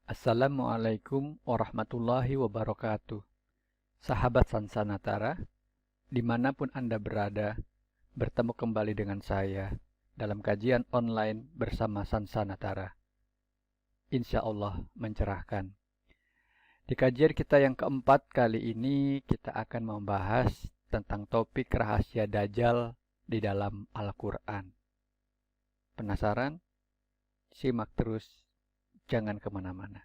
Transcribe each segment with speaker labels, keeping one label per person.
Speaker 1: Assalamualaikum warahmatullahi wabarakatuh. Sahabat Sansanatara, dimanapun Anda berada, bertemu kembali dengan saya dalam kajian online bersama Sansanatara. Insya Allah mencerahkan. Di kajian kita yang keempat kali ini, kita akan membahas tentang topik rahasia Dajjal di dalam Al-Quran. Penasaran? Simak terus. Jangan kemana-mana.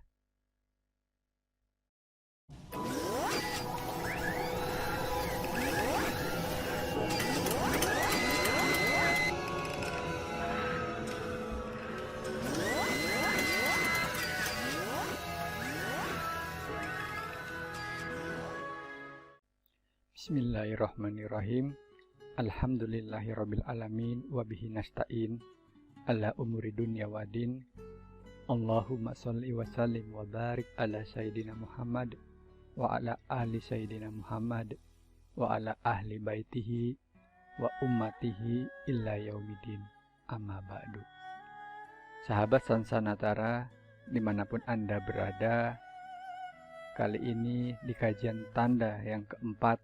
Speaker 1: Bismillahirrahmanirrahim. Alhamdulillahirabbil alamin wa bihi nasta'in ala umuri dunya waddin. Allahumma shalli wa sallim wa barik ala sayyidina Muhammad wa ala ahli sayyidina Muhammad wa ala ahli baitihi wa ummatihi illa yaumidin. Amma ba'du. Sahabat Sansanatara, dimanapun Anda berada, kali ini di kajian tanda yang keempat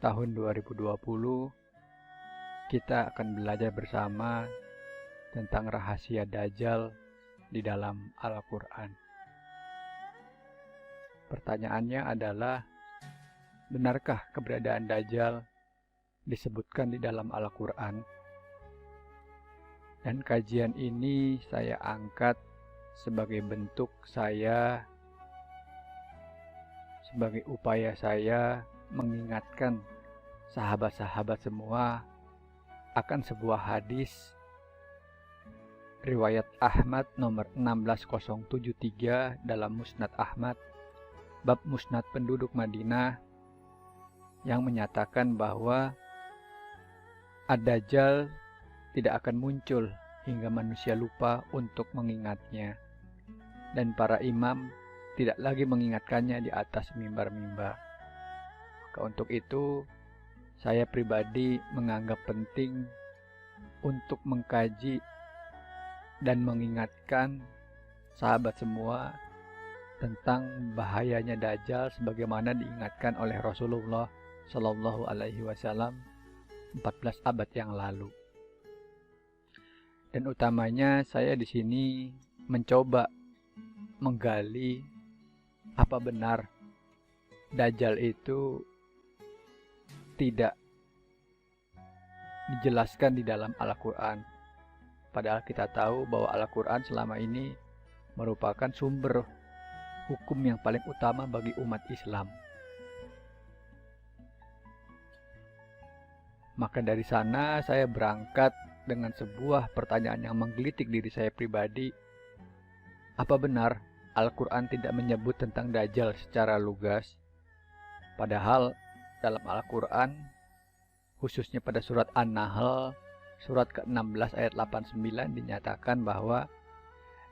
Speaker 1: tahun 2020, kita akan belajar bersama tentang rahasia Dajjal di dalam Al-Quran. Pertanyaannya adalah, benarkah keberadaan Dajjal disebutkan di dalam Al-Quran? Dan kajian ini saya angkat sebagai bentuk saya, sebagai upaya saya mengingatkan sahabat-sahabat semua akan sebuah hadis riwayat Ahmad nomor 16073 dalam Musnad Ahmad, bab Musnad penduduk Madinah, yang menyatakan bahwa Ad-Dajjal tidak akan muncul hingga manusia lupa untuk mengingatnya, dan para imam tidak lagi mengingatkannya di atas mimbar-mimbar. Maka untuk itu, saya pribadi menganggap penting untuk mengkaji dan mengingatkan sahabat semua tentang bahayanya Dajjal sebagaimana diingatkan oleh Rasulullah Shallallahu Alaihi Wasallam 14 abad yang lalu. Dan utamanya saya di sini mencoba menggali apa benar Dajjal itu tidak dijelaskan di dalam Al-Quran. Padahal kita tahu bahwa Al-Quran selama ini merupakan sumber hukum yang paling utama bagi umat Islam. Maka dari sana saya berangkat dengan sebuah pertanyaan yang menggelitik diri saya pribadi. Apa benar Al-Quran tidak menyebut tentang Dajjal secara lugas? Padahal dalam Al-Quran, khususnya pada surat An-Nahl, surat ke-16 ayat 89 dinyatakan bahwa,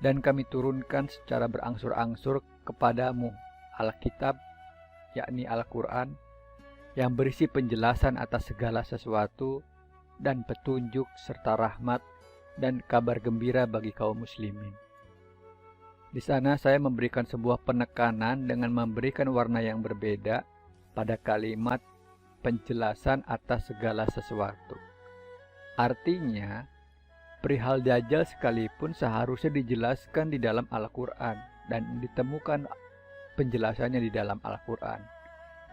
Speaker 1: dan kami turunkan secara berangsur-angsur kepadamu Alkitab, yakni Al-Quran, yang berisi penjelasan atas segala sesuatu dan petunjuk serta rahmat dan kabar gembira bagi kaum muslimin. Di sana saya memberikan sebuah penekanan dengan memberikan warna yang berbeda pada kalimat penjelasan atas segala sesuatu. Artinya, perihal Dajjal sekalipun seharusnya dijelaskan di dalam Al-Quran dan ditemukan penjelasannya di dalam Al-Quran.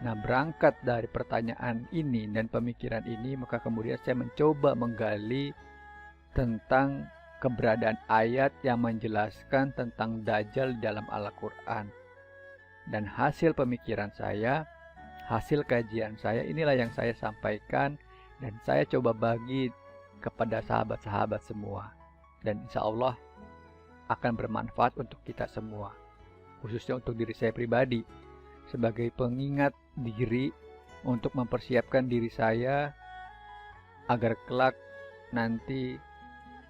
Speaker 1: Nah, berangkat dari pertanyaan ini dan pemikiran ini, maka kemudian saya mencoba menggali tentang keberadaan ayat yang menjelaskan tentang Dajjal di dalam Al-Quran. Dan hasil pemikiran saya, hasil kajian saya, inilah yang saya sampaikan dan saya coba bagi kepada sahabat-sahabat semua, dan insya Allah akan bermanfaat untuk kita semua, khususnya untuk diri saya pribadi sebagai pengingat diri untuk mempersiapkan diri saya agar kelak nanti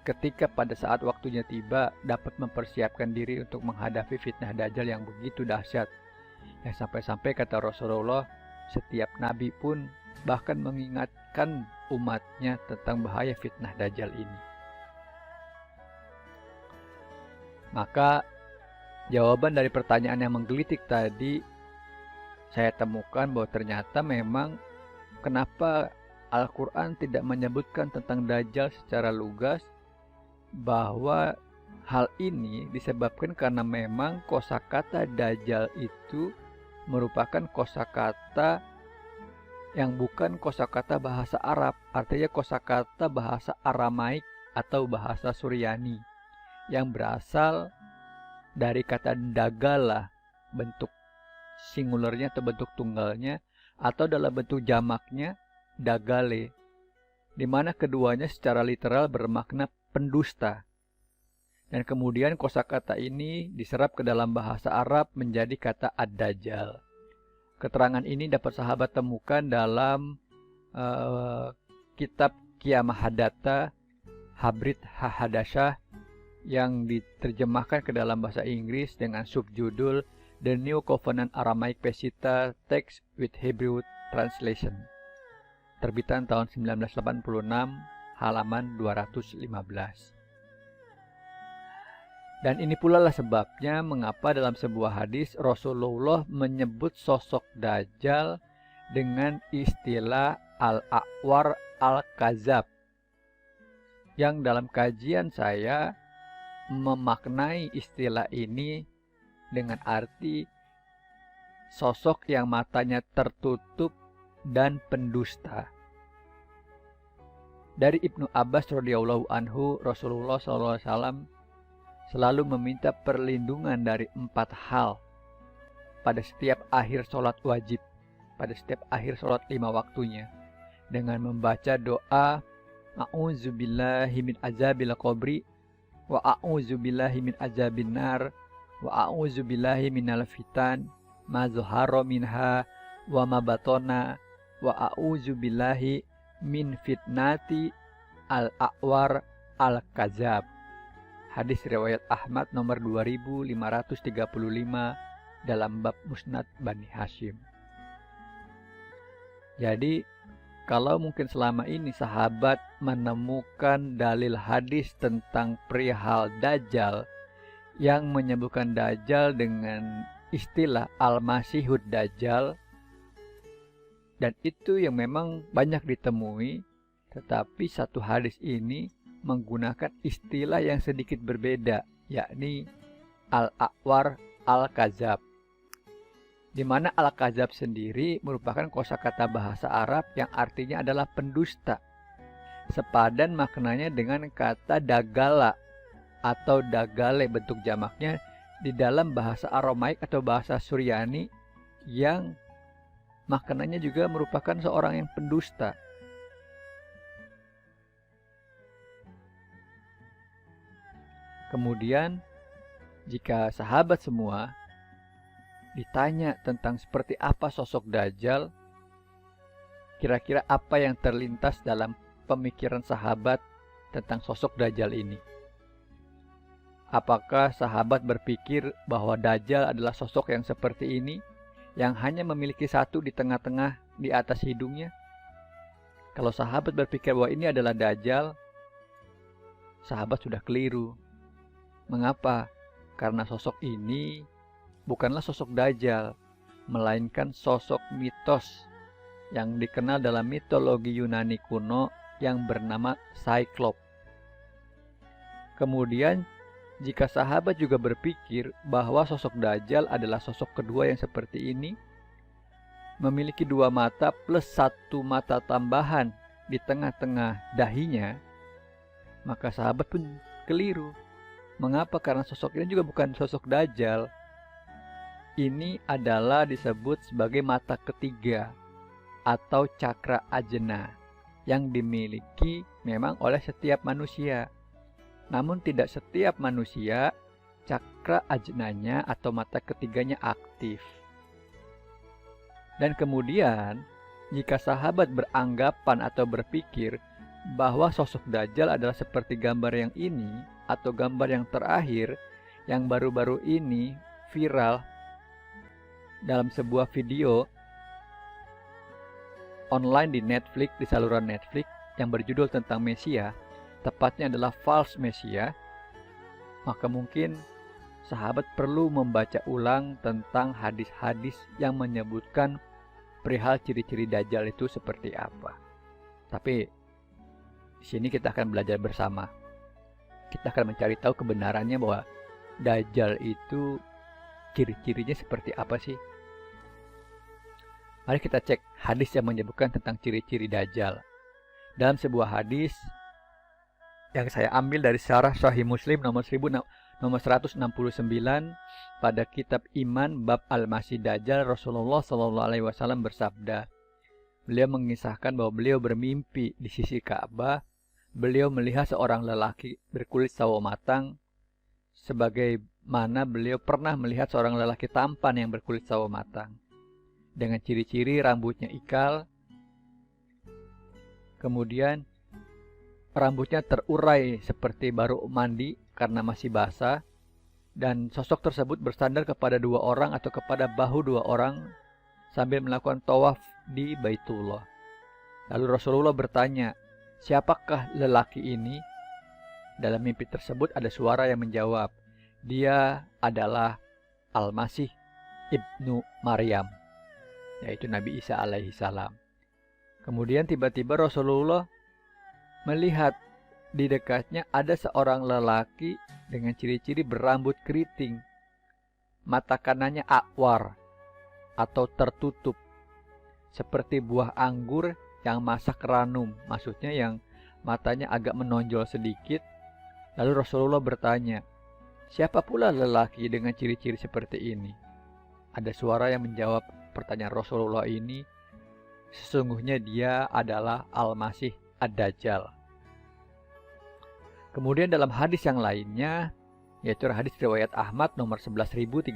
Speaker 1: ketika pada saat waktunya tiba dapat mempersiapkan diri untuk menghadapi fitnah Dajjal yang begitu dahsyat, yang sampai-sampai kata Rasulullah, setiap nabi pun bahkan mengingatkan umatnya tentang bahaya fitnah Dajjal ini. Maka Jawaban dari pertanyaan yang menggelitik tadi, saya temukan bahwa ternyata memang kenapa Al-Quran tidak menyebutkan tentang Dajjal secara lugas, bahwa hal ini disebabkan karena memang kosakata Dajjal itu merupakan kosakata yang bukan kosakata bahasa Arab, artinya kosakata bahasa Aramaik atau bahasa Suryani yang berasal dari kata dagala, bentuk singularnya atau bentuk tunggalnya, atau dalam bentuk jamaknya dagale, di mana keduanya secara literal bermakna pendusta. Dan kemudian kosakata ini diserap ke dalam bahasa Arab menjadi kata ad-dajjal. Keterangan ini dapat sahabat temukan dalam kitab Qiyamah Hadatsah Habrit Hahadasyah yang diterjemahkan ke dalam bahasa Inggris dengan subjudul The New Covenant Aramaic Peshitta Text with Hebrew Translation, terbitan tahun 1986, halaman 215. Dan ini pula lah sebabnya mengapa dalam sebuah hadis Rasulullah menyebut sosok Dajjal dengan istilah Al-A'war Al-Kazab, yang dalam kajian saya memaknai istilah ini dengan arti sosok yang matanya tertutup dan pendusta. Dari Ibnu Abbas radhiyallahu anhu, Rasulullah SAW selalu meminta perlindungan dari 4 hal pada setiap akhir sholat wajib, pada setiap akhir sholat 5 waktunya, dengan membaca doa A'udzubillahi min azabil qabri wa a'udzubillahi min azabin nar wa a'udzubillahi minal fitan ma zuhara minha wa ma batona wa a'udzubillahi min fitnati al-a'war al-kazab. Hadis riwayat Ahmad nomor 2535 dalam bab Musnad Bani Hashim. Jadi kalau mungkin selama ini sahabat menemukan dalil hadis tentang perihal Dajjal yang menyebutkan Dajjal dengan istilah Al-Masihud Dajjal, dan itu yang memang banyak ditemui, tetapi satu hadis ini menggunakan istilah yang sedikit berbeda, yakni Al-A'war Al-Kazab, di mana Al-Kazab sendiri merupakan kosakata bahasa Arab yang artinya adalah pendusta, sepadan maknanya dengan kata dagala atau dagale bentuk jamaknya di dalam bahasa Aramaik atau bahasa Suryani, yang maknanya juga merupakan seorang yang pendusta. Kemudian jika sahabat semua ditanya tentang seperti apa sosok Dajjal, kira-kira apa yang terlintas dalam pemikiran sahabat tentang sosok Dajjal ini? Apakah sahabat berpikir bahwa Dajjal adalah sosok yang seperti ini, yang hanya memiliki satu di tengah-tengah di atas hidungnya? Kalau sahabat berpikir bahwa ini adalah Dajjal, sahabat sudah keliru. Mengapa? Karena sosok ini bukanlah sosok Dajjal, melainkan sosok mitos yang dikenal dalam mitologi Yunani kuno yang bernama Cyclops. Kemudian, jika sahabat juga berpikir bahwa sosok Dajjal adalah sosok kedua yang seperti ini, memiliki 2 mata plus 1 mata tambahan di tengah-tengah dahinya, maka sahabat pun keliru. Mengapa? Karena sosok ini juga bukan sosok Dajjal. Ini adalah disebut sebagai mata ketiga atau cakra ajna yang dimiliki memang oleh setiap manusia. Namun tidak setiap manusia cakra ajnanya atau mata ketiganya aktif. Dan kemudian jika sahabat beranggapan atau berpikir bahwa sosok Dajjal adalah seperti gambar yang ini atau gambar yang terakhir yang baru-baru ini viral dalam sebuah video online di Netflix, di saluran Netflix yang berjudul tentang Mesia, tepatnya adalah False Mesia, maka mungkin sahabat perlu membaca ulang tentang hadis-hadis yang menyebutkan perihal ciri-ciri Dajjal itu seperti apa. Tapi di sini kita akan belajar bersama. Kita akan mencari tahu kebenarannya bahwa Dajjal itu ciri-cirinya seperti apa sih? Mari kita cek hadis yang menyebutkan tentang ciri-ciri Dajjal. Dalam sebuah hadis yang saya ambil dari Syarah Sahih Muslim nomor 169 pada kitab Iman bab Al-Masih Dajjal, Rasulullah SAW bersabda. Beliau mengisahkan bahwa beliau bermimpi di sisi Ka'bah. Beliau melihat seorang lelaki berkulit sawo matang, sebagaimana beliau pernah melihat seorang lelaki tampan yang berkulit sawo matang, dengan ciri-ciri rambutnya ikal, kemudian rambutnya terurai seperti baru mandi karena masih basah, dan sosok tersebut bersandar kepada dua orang atau kepada bahu dua orang sambil melakukan tawaf di Baitullah. Lalu Rasulullah bertanya, siapakah lelaki ini? Dalam mimpi tersebut ada suara yang menjawab, dia adalah Al-Masih Ibnu Maryam, yaitu Nabi Isa alaihi salam. Kemudian tiba-tiba Rasulullah melihat di dekatnya ada seorang lelaki dengan ciri-ciri berambut keriting. Mata kanannya akwar atau tertutup, seperti buah anggur yang masak ranum, maksudnya yang matanya agak menonjol sedikit. Lalu Rasulullah bertanya, siapa pula lelaki dengan ciri-ciri seperti ini? Ada suara yang menjawab pertanyaan Rasulullah ini, sesungguhnya dia adalah Al-Masih Ad-Dajjal. Kemudian dalam hadis yang lainnya, yaitu hadis riwayat Ahmad nomor 11.328,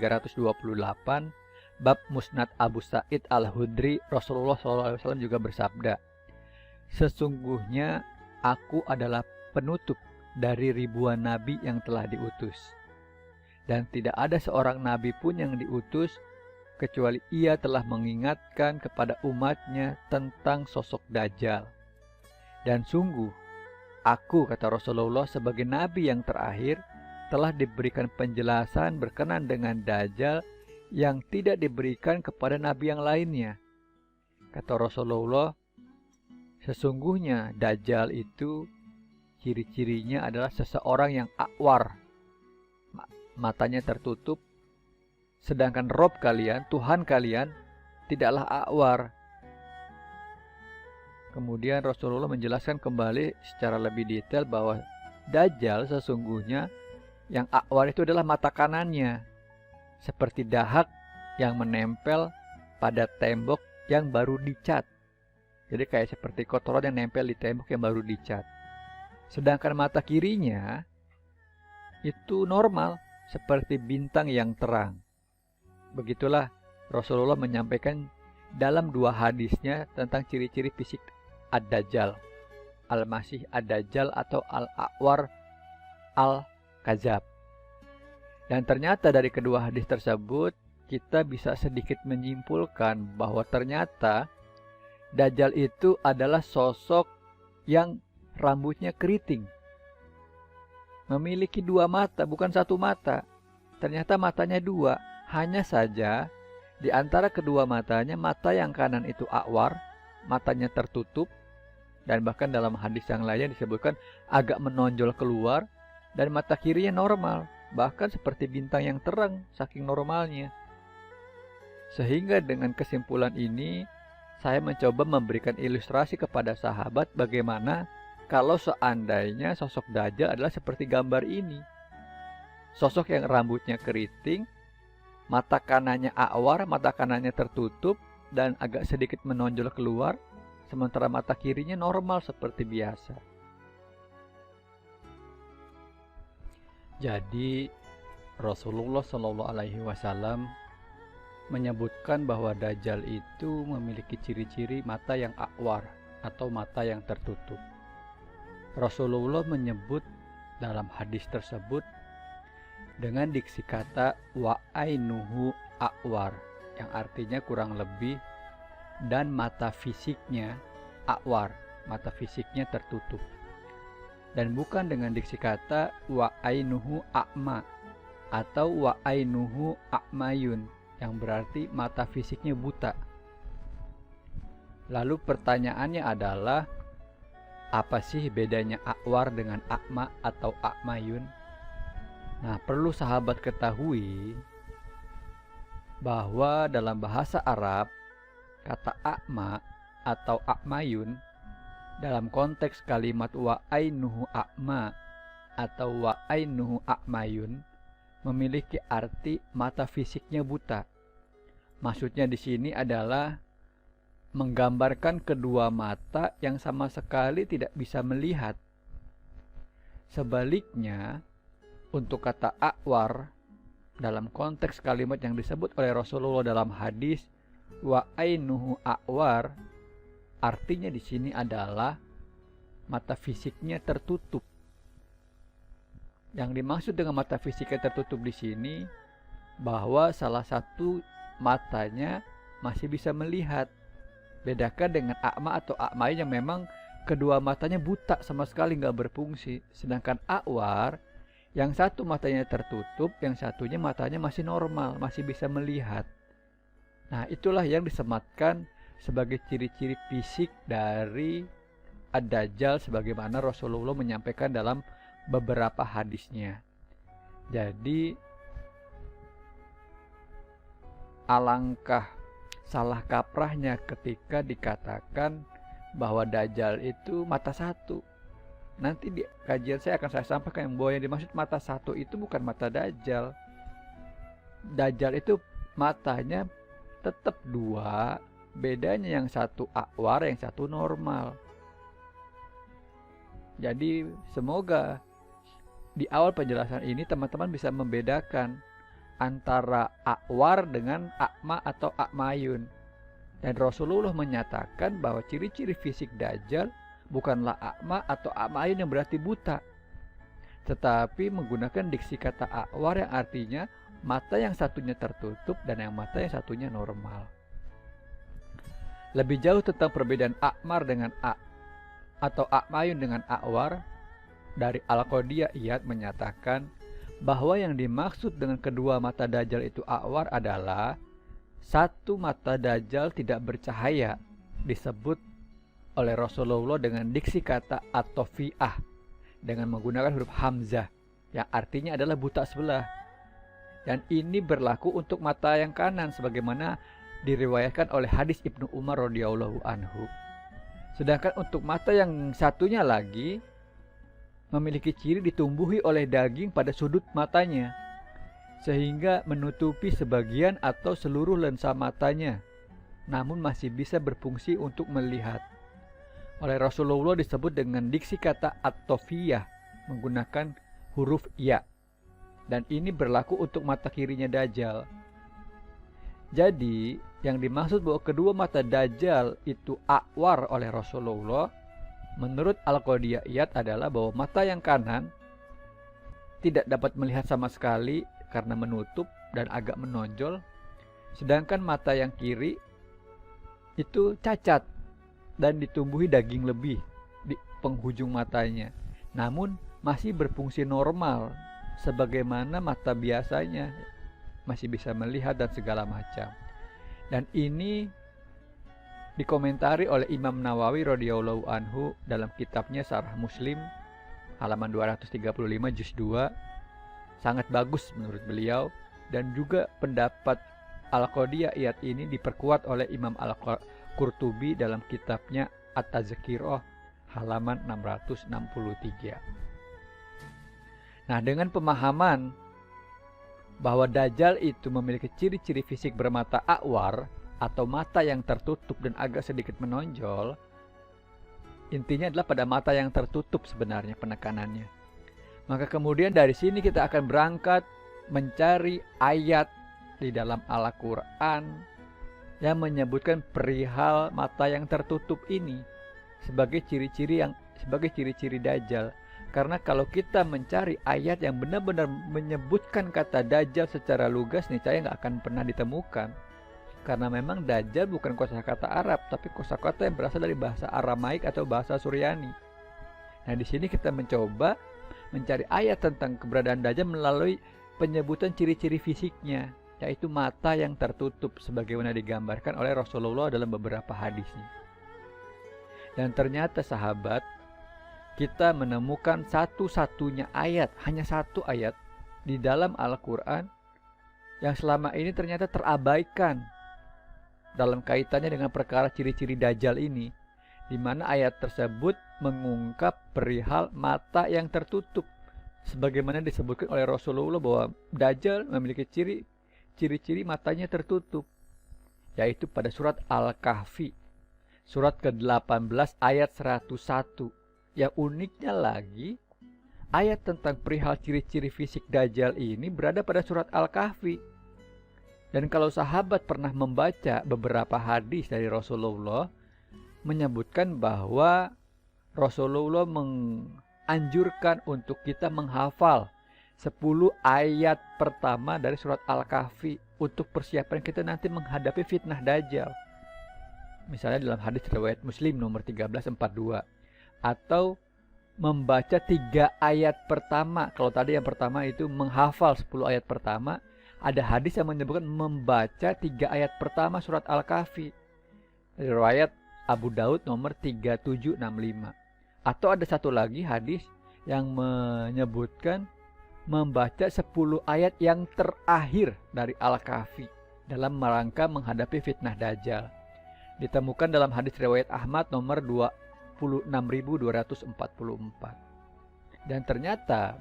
Speaker 1: bab Musnad Abu Sa'id Al-Hudri, Rasulullah SAW juga bersabda, sesungguhnya aku adalah penutup dari ribuan nabi yang telah diutus, dan tidak ada seorang nabi pun yang diutus kecuali ia telah mengingatkan kepada umatnya tentang sosok Dajjal. Dan sungguh, aku, kata Rasulullah, sebagai nabi yang terakhir, telah diberikan penjelasan berkenan dengan Dajjal yang tidak diberikan kepada nabi yang lainnya. Kata Rasulullah, sesungguhnya Dajjal itu ciri-cirinya adalah seseorang yang akwar, matanya tertutup, sedangkan Rob kalian, Tuhan kalian, tidaklah akwar. Kemudian Rasulullah menjelaskan kembali secara lebih detail bahwa Dajjal sesungguhnya yang akwar itu adalah mata kanannya, seperti dahak yang menempel pada tembok yang baru dicat. Jadi kayak seperti kotoran yang nempel di tembok yang baru dicat. Sedangkan mata kirinya itu normal, seperti bintang yang terang. Begitulah Rasulullah menyampaikan dalam dua hadisnya tentang ciri-ciri fisik Ad-Dajjal, Al-Masih Ad-Dajjal atau Al-A'war Al-Kazab. Dan ternyata dari kedua hadis tersebut kita bisa sedikit menyimpulkan bahwa ternyata Dajjal itu adalah sosok yang rambutnya keriting, memiliki dua mata, bukan satu mata. Ternyata matanya dua. Hanya saja di antara kedua matanya, mata yang kanan itu akwar, matanya tertutup, dan bahkan dalam hadis yang lainnya disebutkan agak menonjol keluar, dan mata kirinya normal, bahkan seperti bintang yang terang saking normalnya. Sehingga dengan kesimpulan ini saya mencoba memberikan ilustrasi kepada sahabat bagaimana kalau seandainya sosok Dajjal adalah seperti gambar ini. Sosok yang rambutnya keriting, mata kanannya akwar, mata kanannya tertutup dan agak sedikit menonjol keluar, sementara mata kirinya normal seperti biasa. Jadi Rasulullah SAW menyebutkan bahwa Dajjal itu memiliki ciri-ciri mata yang akwar atau mata yang tertutup. Rasulullah menyebut dalam hadis tersebut dengan diksi kata wa ainuhu akwar, yang artinya kurang lebih dan mata fisiknya akwar, mata fisiknya tertutup. Dan bukan dengan diksi kata wa ainuhu a'ma, atau wa ainuhu a'mayun, yang berarti mata fisiknya buta. Lalu pertanyaannya adalah, apa sih bedanya a'war dengan a'ma atau a'mayun? Nah, perlu sahabat ketahui bahwa dalam bahasa Arab, kata a'ma atau a'mayun dalam konteks kalimat wa ainuhu a'ma atau wa ainuhu a'mayun memiliki arti mata fisiknya buta. Maksudnya di sini adalah menggambarkan kedua mata yang sama sekali tidak bisa melihat. Sebaliknya, untuk kata a'war dalam konteks kalimat yang disebut oleh Rasulullah dalam hadis wa ainuhu a'war, artinya di sini adalah mata fisiknya tertutup. Yang dimaksud dengan mata fisiknya tertutup di sini bahwa salah satu matanya masih bisa melihat. Bedakan dengan a'ma atau a'mai yang memang kedua matanya buta sama sekali nggak berfungsi. Sedangkan a'war yang satu matanya tertutup, yang satunya matanya masih normal, masih bisa melihat. Nah, itulah yang disematkan sebagai ciri-ciri fisik dari Ad-Dajjal sebagaimana Rasulullah menyampaikan dalam beberapa hadisnya. Jadi alangkah salah kaprahnya ketika dikatakan bahwa Dajjal itu mata satu. Nanti di kajian saya akan saya sampaikan bahwa yang dimaksud mata satu itu bukan mata Dajjal. Dajjal itu matanya tetap dua, bedanya yang satu a'war, yang satu normal. Jadi semoga di awal penjelasan ini teman-teman bisa membedakan antara a'war dengan a'ma atau a'mayun. Dan Rasulullah menyatakan bahwa ciri-ciri fisik Dajjal bukanlah a'ma atau a'mayun yang berarti buta, tetapi menggunakan diksi kata a'war yang artinya mata yang satunya tertutup dan yang mata yang satunya normal. Lebih jauh tentang perbedaan a'mar dengan atau a'mayun dengan a'war, dari Al-Qadiyah Iyad menyatakan bahwa yang dimaksud dengan kedua mata Dajjal itu a'war adalah satu mata Dajjal tidak bercahaya, disebut oleh Rasulullah dengan diksi kata at-tofi'ah dengan menggunakan huruf hamzah yang artinya adalah buta sebelah. Dan ini berlaku untuk mata yang kanan sebagaimana diriwayatkan oleh hadis Ibnu Umar radhiyallahu anhu. Sedangkan untuk mata yang satunya lagi memiliki ciri ditumbuhi oleh daging pada sudut matanya, sehingga menutupi sebagian atau seluruh lensa matanya, namun masih bisa berfungsi untuk melihat. Oleh Rasulullah disebut dengan diksi kata at-tofiyah menggunakan huruf ya, dan ini berlaku untuk mata kirinya Dajjal. Jadi yang dimaksud bahwa kedua mata Dajjal itu a'war oleh Rasulullah menurut Al-Qadiyah Iyad adalah bahwa mata yang kanan tidak dapat melihat sama sekali karena menutup dan agak menonjol, sedangkan mata yang kiri itu cacat dan ditumbuhi daging lebih di penghujung matanya, namun masih berfungsi normal sebagaimana mata biasanya, masih bisa melihat dan segala macam. Dan ini dikomentari oleh Imam Nawawi radhiyallahu anhu dalam kitabnya Syarah Muslim halaman 235 juz 2. Sangat bagus menurut beliau, dan juga pendapat Al-Qadiyah Iyad ini diperkuat oleh Imam Al-Qurtubi dalam kitabnya At-Tazkirah halaman 663. Nah, dengan pemahaman bahwa Dajjal itu memiliki ciri-ciri fisik bermata a'war atau mata yang tertutup dan agak sedikit menonjol, intinya adalah pada mata yang tertutup sebenarnya penekanannya. Maka kemudian dari sini kita akan berangkat mencari ayat di dalam Al-Quran yang menyebutkan perihal mata yang tertutup ini sebagai ciri-ciri Dajjal. Karena kalau kita mencari ayat yang benar-benar menyebutkan kata Dajjal secara lugas, niscaya nggak akan pernah ditemukan. Karena memang Dajjal bukan kosakata Arab, tapi kosakata yang berasal dari bahasa Aramaik atau bahasa Suryani. Nah, di sini kita mencoba mencari ayat tentang keberadaan Dajjal melalui penyebutan ciri-ciri fisiknya, yaitu mata yang tertutup sebagaimana digambarkan oleh Rasulullah dalam beberapa hadisnya. Dan ternyata sahabat, kita menemukan satu-satunya ayat, hanya satu ayat di dalam Al-Quran yang selama ini ternyata terabaikan dalam kaitannya dengan perkara ciri-ciri Dajjal ini, di mana ayat tersebut mengungkap perihal mata yang tertutup sebagaimana disebutkan oleh Rasulullah bahwa Dajjal memiliki ciri-ciri matanya tertutup, yaitu pada surat Al-Kahfi surat ke-18 ayat 101. Yang uniknya lagi, ayat tentang perihal ciri-ciri fisik Dajjal ini berada pada surat Al-Kahfi. Dan kalau sahabat pernah membaca beberapa hadis dari Rasulullah, menyebutkan bahwa Rasulullah menganjurkan untuk kita menghafal 10 ayat pertama dari surat Al-Kahfi untuk persiapan kita nanti menghadapi fitnah Dajjal. Misalnya dalam hadis riwayat Muslim nomor 1342. Atau membaca 3 ayat pertama. Kalau tadi yang pertama itu menghafal 10 ayat pertama, ada hadis yang menyebutkan membaca 3 ayat pertama surat Al-Kahfi. Riwayat Abu Daud nomor 3765. Atau ada satu lagi hadis yang menyebutkan membaca 10 ayat yang terakhir dari Al-Kahfi dalam rangka menghadapi fitnah Dajjal. Ditemukan dalam hadis riwayat Ahmad nomor 26.244. Dan ternyata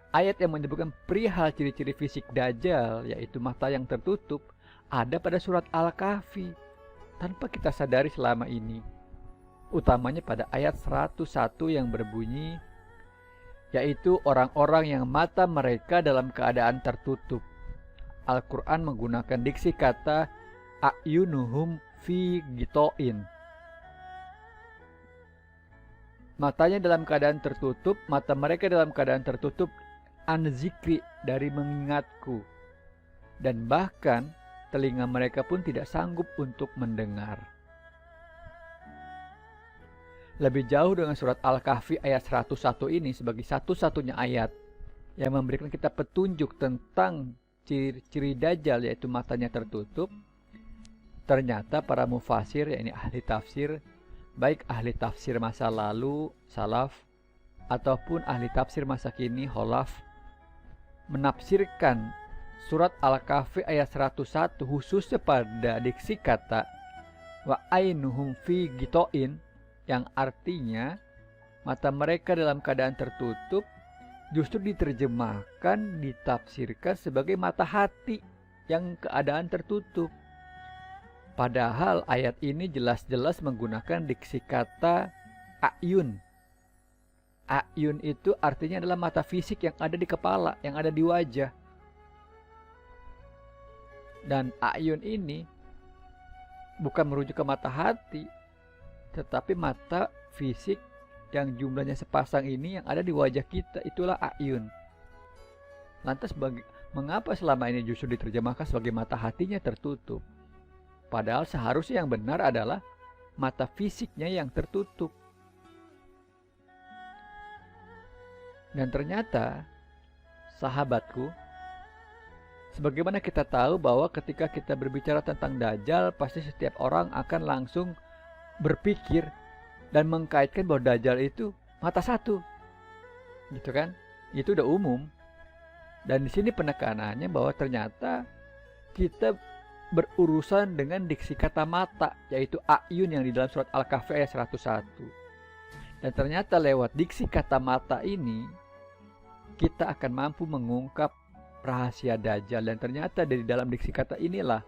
Speaker 1: ayat yang menyebutkan perihal ciri-ciri fisik Dajjal, yaitu mata yang tertutup, ada pada surat Al-Kahfi tanpa kita sadari selama ini. Utamanya pada ayat 101 yang berbunyi, yaitu orang-orang yang mata mereka dalam keadaan tertutup. Al-Quran menggunakan diksi kata a'yunuhum fi gitoin. Matanya dalam keadaan tertutup, mata mereka dalam keadaan tertutup an zikri, dari mengingatku. Dan bahkan telinga mereka pun tidak sanggup untuk mendengar. Lebih jauh dengan surat Al-Kahfi ayat 101 ini sebagai satu-satunya ayat yang memberikan kita petunjuk tentang ciri-ciri Dajjal, yaitu matanya tertutup. Ternyata para mufasir, yakni ahli tafsir, baik ahli tafsir masa lalu, salaf, ataupun ahli tafsir masa kini, kholaf, menafsirkan surat Al-Kahfi ayat 101 khususnya pada diksi kata wa ainuhum fi gitoin, yang artinya mata mereka dalam keadaan tertutup, justru diterjemahkan, ditafsirkan sebagai mata hati yang keadaan tertutup. Padahal ayat ini jelas-jelas menggunakan diksi kata a'yun. A'yun itu artinya adalah mata fisik yang ada di kepala, yang ada di wajah. Dan a'yun ini bukan merujuk ke mata hati, tetapi mata fisik yang jumlahnya sepasang ini yang ada di wajah kita, itulah a'yun. Lantas mengapa selama ini justru diterjemahkan sebagai mata hatinya tertutup? Padahal seharusnya yang benar adalah mata fisiknya yang tertutup. Dan ternyata, sahabatku, sebagaimana kita tahu bahwa ketika kita berbicara tentang Dajjal, pasti setiap orang akan langsung berpikir dan mengkaitkan bahwa Dajjal itu mata satu, gitu kan? Itu udah umum. Dan di sini penekanannya bahwa ternyata kita berurusan dengan diksi kata mata, yaitu a'yun yang di dalam surat Al-Kahfi ayat 101. Dan ternyata lewat diksi kata mata ini, kita akan mampu mengungkap rahasia Dajjal. Dan ternyata dari dalam diksi kata inilah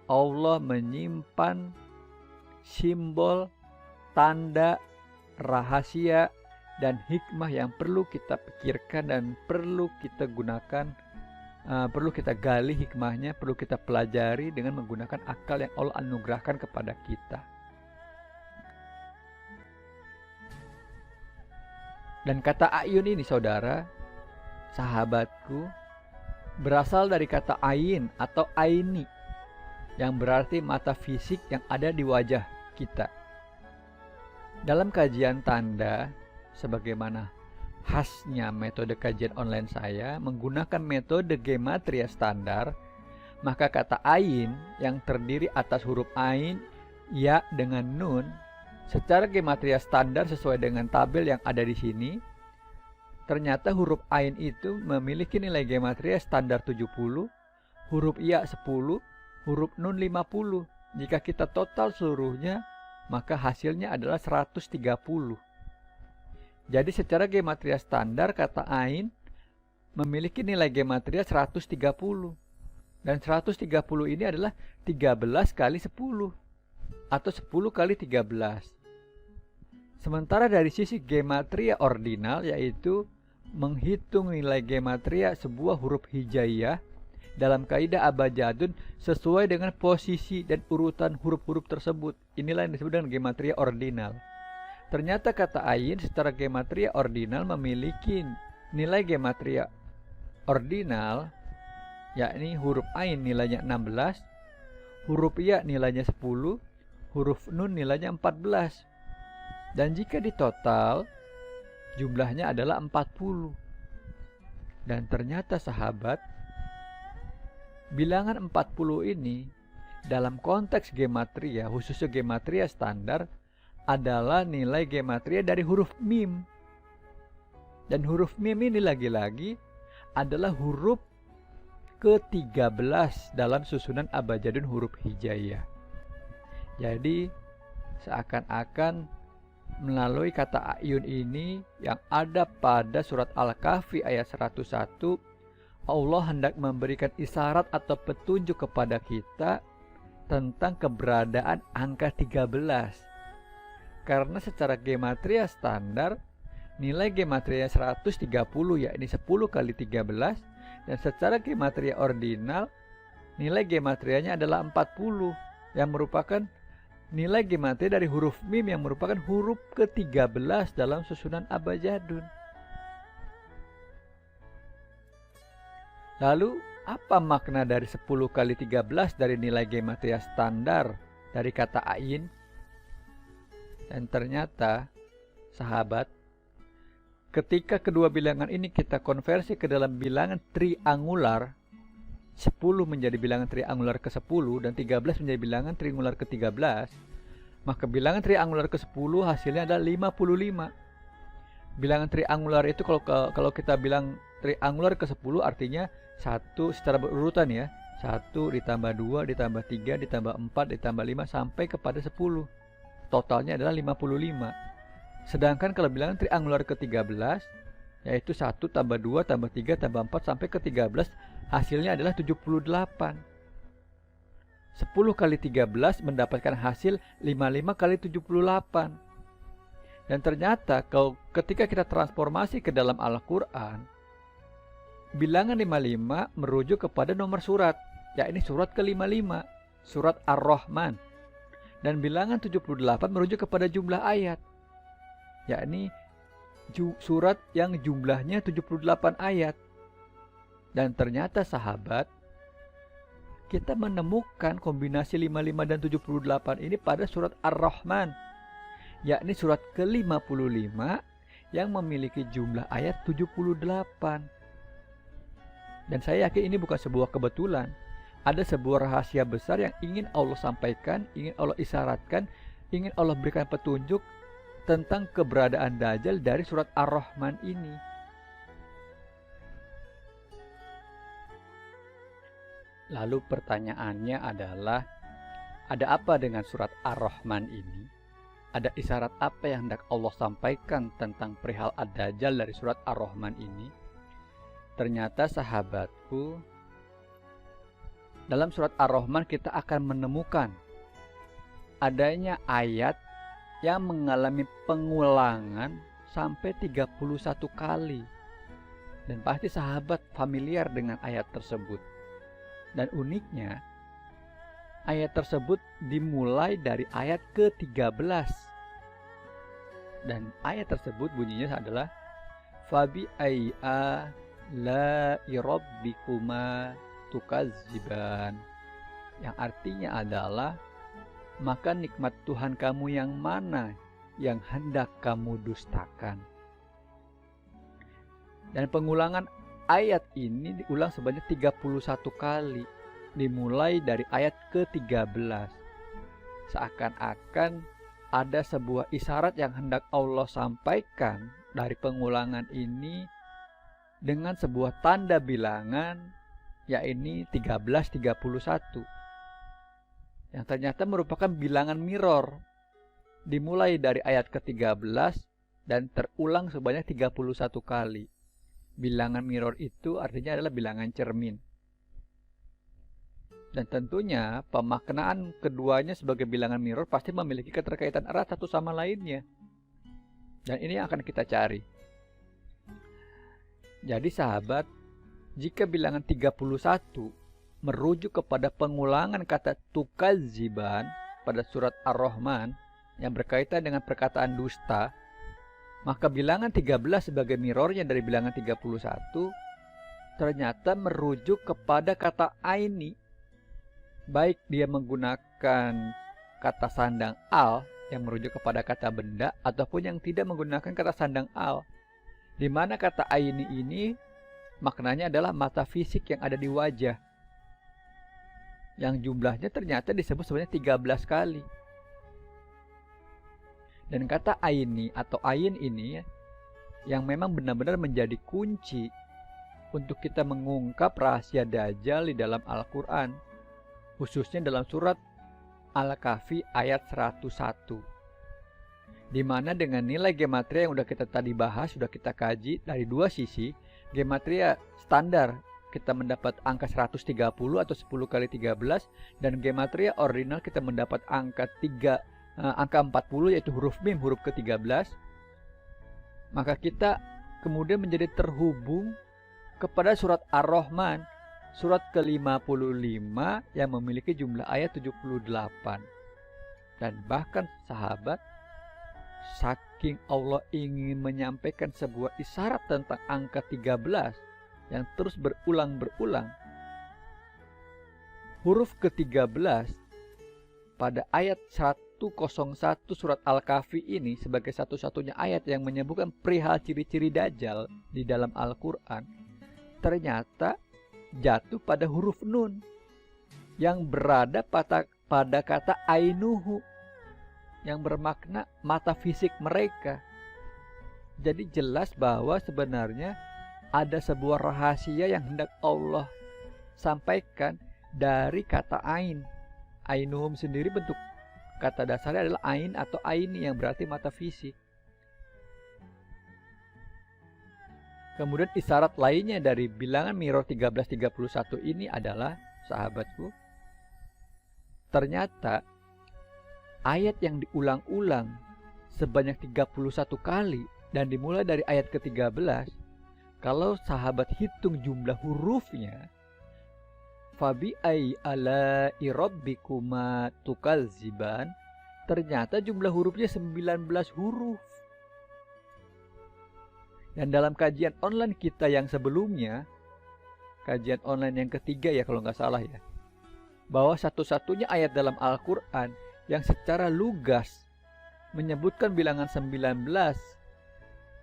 Speaker 1: Allah menyimpan simbol, tanda, rahasia, dan hikmah yang perlu kita pikirkan dan perlu kita gunakan. Perlu kita gali hikmahnya, perlu kita pelajari dengan menggunakan akal yang Allah anugerahkan kepada kita. Dan kata a'yun ini, saudara, sahabatku, berasal dari kata ain atau aini, yang berarti mata fisik yang ada di wajah kita. Dalam kajian tanda, sebagaimana khasnya metode kajian online saya menggunakan metode gematria standar, maka kata ain yang terdiri atas huruf ain, ya dengan nun secara gematria standar sesuai dengan tabel yang ada di sini. Ternyata huruf ain itu memiliki nilai gematria standar 70, huruf ya 10, huruf nun 50. Jika kita total seluruhnya, maka hasilnya adalah 130. Jadi secara gematria standar kata ain memiliki nilai gematria 130. Dan 130 ini adalah 13 kali 10 atau 10 kali 13. Sementara dari sisi gematria ordinal, yaitu menghitung nilai gematria sebuah huruf hijaiyah dalam kaidah abjadun sesuai dengan posisi dan urutan huruf-huruf tersebut. Inilah yang disebut dengan gematria ordinal. Ternyata kata ain secara gematria ordinal memiliki nilai gematria ordinal, yakni huruf ain nilainya 16, huruf ya nilainya 10, huruf nun nilainya 14. Dan jika ditotal, jumlahnya adalah 40. Dan ternyata sahabat, bilangan 40 ini dalam konteks gematria, khususnya gematria standar, adalah nilai gematria dari huruf mim. Dan huruf mim ini lagi-lagi adalah huruf ke-13 dalam susunan abjadun huruf hijaiyah. Jadi seakan-akan melalui kata ayun ini yang ada pada surat Al-Kahfi ayat 101, Allah hendak memberikan isyarat atau petunjuk kepada kita tentang keberadaan angka 13. Karena secara gematria standar nilai gematria 130, yakni 10 kali 13, dan secara gematria ordinal nilai gematrianya adalah 40, yang merupakan nilai gematria dari huruf mim yang merupakan huruf ke-13 dalam susunan abjadun. Lalu apa makna dari 10 kali 13 dari nilai gematria standar dari kata ain? Dan ternyata sahabat, ketika kedua bilangan ini kita konversi ke dalam bilangan triangular, 10 menjadi bilangan triangular ke-10 dan 13 menjadi bilangan triangular ke-13, maka bilangan triangular ke-10 hasilnya adalah 55. Bilangan triangular itu kalau kita bilang triangular ke-10 artinya 1 secara berurutan ya. 1 ditambah 2 ditambah 3 ditambah 4 ditambah 5 sampai kepada 10. Totalnya adalah 55. Sedangkan kalau bilangan triangular ke-13, yaitu 1 tambah 2 tambah 3 tambah 4 sampai ke-13, hasilnya adalah 78. 10 kali 13 mendapatkan hasil 55 kali 78. Dan ternyata ketika kita transformasi ke dalam Al-Quran, bilangan 55 merujuk kepada nomor surat, yakni surat ke-55, surat Ar-Rahman. Dan bilangan 78 merujuk kepada jumlah ayat, yakni surat yang jumlahnya 78 ayat. Dan ternyata sahabat, kita menemukan kombinasi 55 dan 78 ini pada surat Ar-Rahman, yakni surat ke-55 yang memiliki jumlah ayat 78. Dan saya yakin ini bukan sebuah kebetulan. Ada sebuah rahasia besar yang ingin Allah sampaikan, ingin Allah isyaratkan, ingin Allah berikan petunjuk tentang keberadaan Dajjal dari surat Ar-Rahman ini. Lalu pertanyaannya adalah, ada apa dengan surat Ar-Rahman ini? Ada isyarat apa yang hendak Allah sampaikan tentang perihal Ad-Dajjal dari surat Ar-Rahman ini? Ternyata sahabatku, dalam surat Ar-Rahman kita akan menemukan adanya ayat yang mengalami pengulangan sampai 31 kali. Dan pasti sahabat familiar dengan ayat tersebut. Dan uniknya, ayat tersebut dimulai dari ayat ke-13. Dan ayat tersebut bunyinya adalah Fabi ay'a la irabbikuma tukazziban, yang artinya adalah maka nikmat Tuhan kamu yang mana yang hendak kamu dustakan. Dan pengulangan ayat ini diulang sebanyak 31 kali, dimulai dari ayat ke-13. Seakan-akan ada sebuah isyarat yang hendak Allah sampaikan dari pengulangan ini dengan sebuah tanda bilangan, yakni 1331, yang ternyata merupakan bilangan mirror, dimulai dari ayat ke-13 dan terulang sebanyak 31 kali. Bilangan mirror itu artinya adalah bilangan cermin. Dan tentunya pemaknaan keduanya sebagai bilangan mirror pasti memiliki keterkaitan erat satu sama lainnya. Dan ini yang akan kita cari. Jadi sahabat, jika bilangan 31 merujuk kepada pengulangan kata tukadziban pada surat Ar-Rahman yang berkaitan dengan perkataan dusta, maka bilangan 13 sebagai mirrornya dari bilangan 31 ternyata merujuk kepada kata aini. Baik dia menggunakan kata sandang al yang merujuk kepada kata benda, ataupun yang tidak menggunakan kata sandang al, di mana kata aini ini maknanya adalah mata fisik yang ada di wajah, yang jumlahnya ternyata disebut sebanyak 13 kali. Dan kata aini atau ain ini yang memang benar-benar menjadi kunci untuk kita mengungkap rahasia Dajjal di dalam Al-Quran, khususnya dalam surat Al-Kahfi ayat 101, di mana dengan nilai gematria yang sudah kita tadi bahas, sudah kita kaji dari dua sisi. Gematria standar kita mendapat angka 130 atau 10 kali 13, dan gematria ordinal kita mendapat angka 40, yaitu huruf mim, huruf ke-13. Maka kita kemudian menjadi terhubung kepada surat Ar-Rahman, surat ke-55 yang memiliki jumlah ayat 78. Dan bahkan sahabat, saking Allah ingin menyampaikan sebuah isyarat tentang angka 13 yang terus berulang-berulang, huruf ke-13 pada ayat 101 surat Al-Kahfi ini sebagai satu-satunya ayat yang menyebutkan perihal ciri-ciri Dajjal di dalam Al-Quran, ternyata jatuh pada huruf nun yang berada pada kata ainuhu, yang bermakna mata fisik mereka. Jadi jelas bahwa sebenarnya ada sebuah rahasia yang hendak Allah sampaikan dari kata ain. Ainuhum sendiri bentuk kata dasarnya adalah ain atau aini, yang berarti mata fisik. Kemudian isyarat lainnya dari bilangan mirror 1331 ini adalah, sahabatku, ternyata ayat yang diulang-ulang sebanyak 31 kali dan dimulai dari ayat ke-13, kalau sahabat hitung jumlah hurufnya, fabi ai ala'i rabbikuma tukadziban, ternyata jumlah hurufnya 19 huruf. Dan dalam kajian online kita yang sebelumnya, kajian online yang ketiga ya kalau nggak salah ya, bahwa satu-satunya ayat dalam Al-Quran yang secara lugas menyebutkan bilangan 19,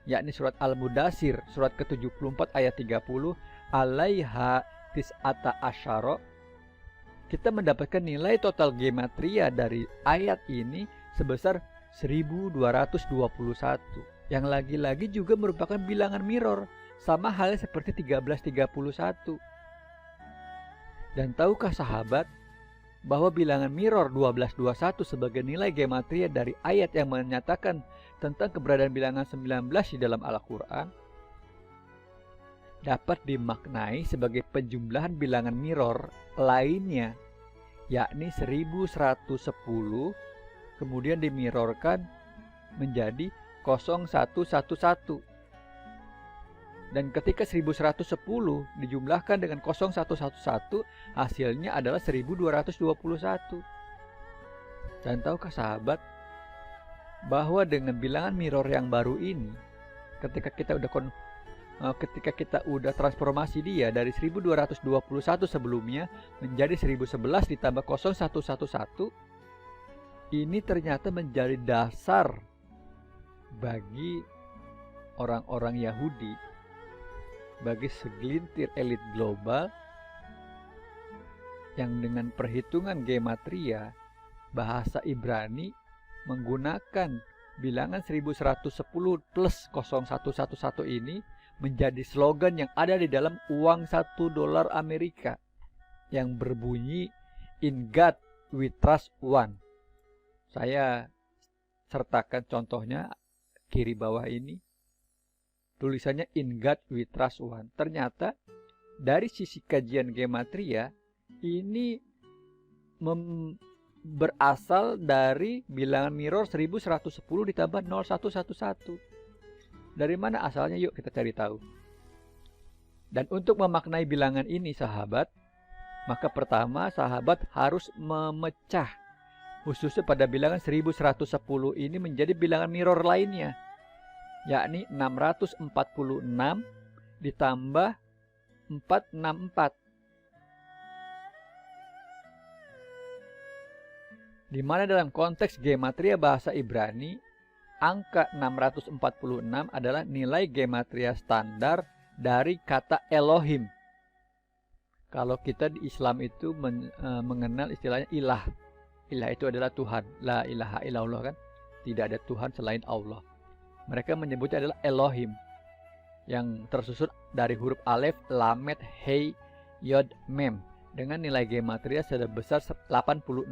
Speaker 1: yakni surat Al-Mudassir, surat ke-74 ayat 30, alaiha tis'ata asyara, kita mendapatkan nilai total gematria dari ayat ini sebesar 1221, yang lagi-lagi juga merupakan bilangan mirror, sama halnya seperti 1331. Dan tahukah sahabat bahwa bilangan mirror 1221 sebagai nilai gematria dari ayat yang menyatakan tentang keberadaan bilangan 19 di dalam Al-Quran dapat dimaknai sebagai penjumlahan bilangan mirror lainnya, yakni 1110 kemudian dimirrorkan menjadi 0111. Dan ketika 1110 dijumlahkan dengan 0111, hasilnya adalah 1221. Dan tahukah sahabat bahwa dengan bilangan mirror yang baru ini, ketika kita udah transformasi dia dari 1221 sebelumnya menjadi 1011 ditambah 0111, ini ternyata menjadi dasar bagi orang-orang Yahudi bagi segelintir elit global yang dengan perhitungan gematria bahasa Ibrani menggunakan bilangan 1110 plus 0111 ini menjadi slogan yang ada di dalam uang $1 Amerika yang berbunyi In God We Trust One. Saya sertakan contohnya kiri bawah ini. Tulisannya In God We Trust One. Ternyata dari sisi kajian gematria ini berasal dari bilangan mirror 1110 ditambah 0111. Dari mana asalnya? Yuk kita cari tahu. Dan untuk memaknai bilangan ini sahabat, maka pertama sahabat harus memecah khususnya pada bilangan 1110 ini menjadi bilangan mirror lainnya, yakni 646 ditambah 464. Di mana dalam konteks gematria bahasa Ibrani, angka 646 adalah nilai gematria standar dari kata Elohim. Kalau kita di Islam itu mengenal istilahnya ilah. Ilah itu adalah Tuhan. La ilaha illallah kan. Tidak ada Tuhan selain Allah. Mereka menyebutnya adalah Elohim, yang tersusun dari huruf alef, lamet, hei, yod, mem dengan nilai gematria sebesar 86.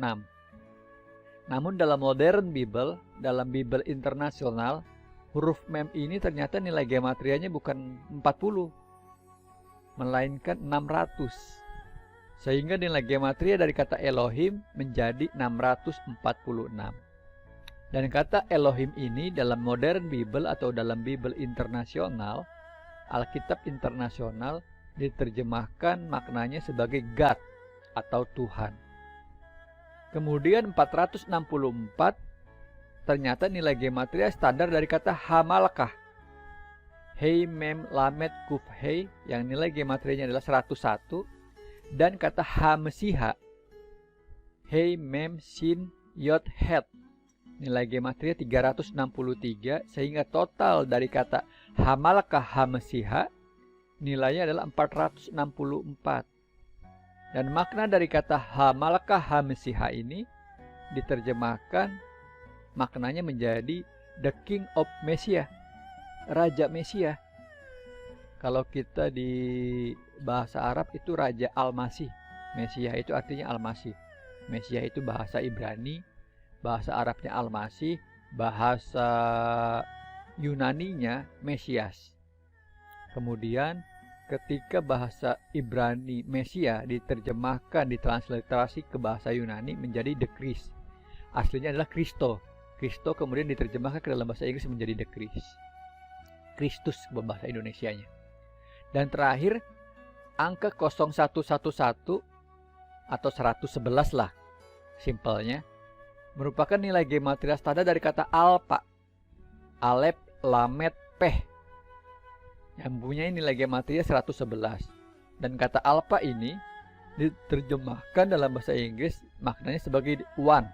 Speaker 1: Namun dalam modern Bible, dalam Bible internasional, huruf mem ini ternyata nilai gematrianya bukan 40, melainkan 600. Sehingga nilai gematria dari kata Elohim menjadi 646. Dan kata Elohim ini dalam modern Bible atau dalam Bible internasional, Alkitab internasional, diterjemahkan maknanya sebagai God atau Tuhan. Kemudian 464 ternyata nilai gematria standar dari kata Hamalkah. Hei mem lamet kuf hei yang nilai gematrianya adalah 101, dan kata Hamesiha. Hei mem sin yod het nilai gematria 363, sehingga total dari kata Hamalkah Hamesiha nilainya adalah 464. Dan makna dari kata Hamalkah Hamesiha ini diterjemahkan maknanya menjadi The King of Messiah, Raja Mesia. Kalau kita di bahasa Arab itu Raja Al-Masih. Mesiah itu artinya Al-Masih. Mesiah itu bahasa Ibrani, bahasa Arabnya Al-Masih, bahasa Yunaninya Mesias. Kemudian ketika bahasa Ibrani Mesia diterjemahkan, ditransliterasi ke bahasa Yunani menjadi The Christ. Aslinya adalah Kristo. Kristo kemudian diterjemahkan ke dalam bahasa Inggris menjadi The Christ. Kristus bahasa Indonesianya. Dan terakhir angka 0111 atau 111 lah simpelnya, merupakan nilai gematria standar dari kata alpa, alep, lamet, peh, yang mempunyai nilai gematria 111. Dan kata alpa ini diterjemahkan dalam bahasa Inggris maknanya sebagai one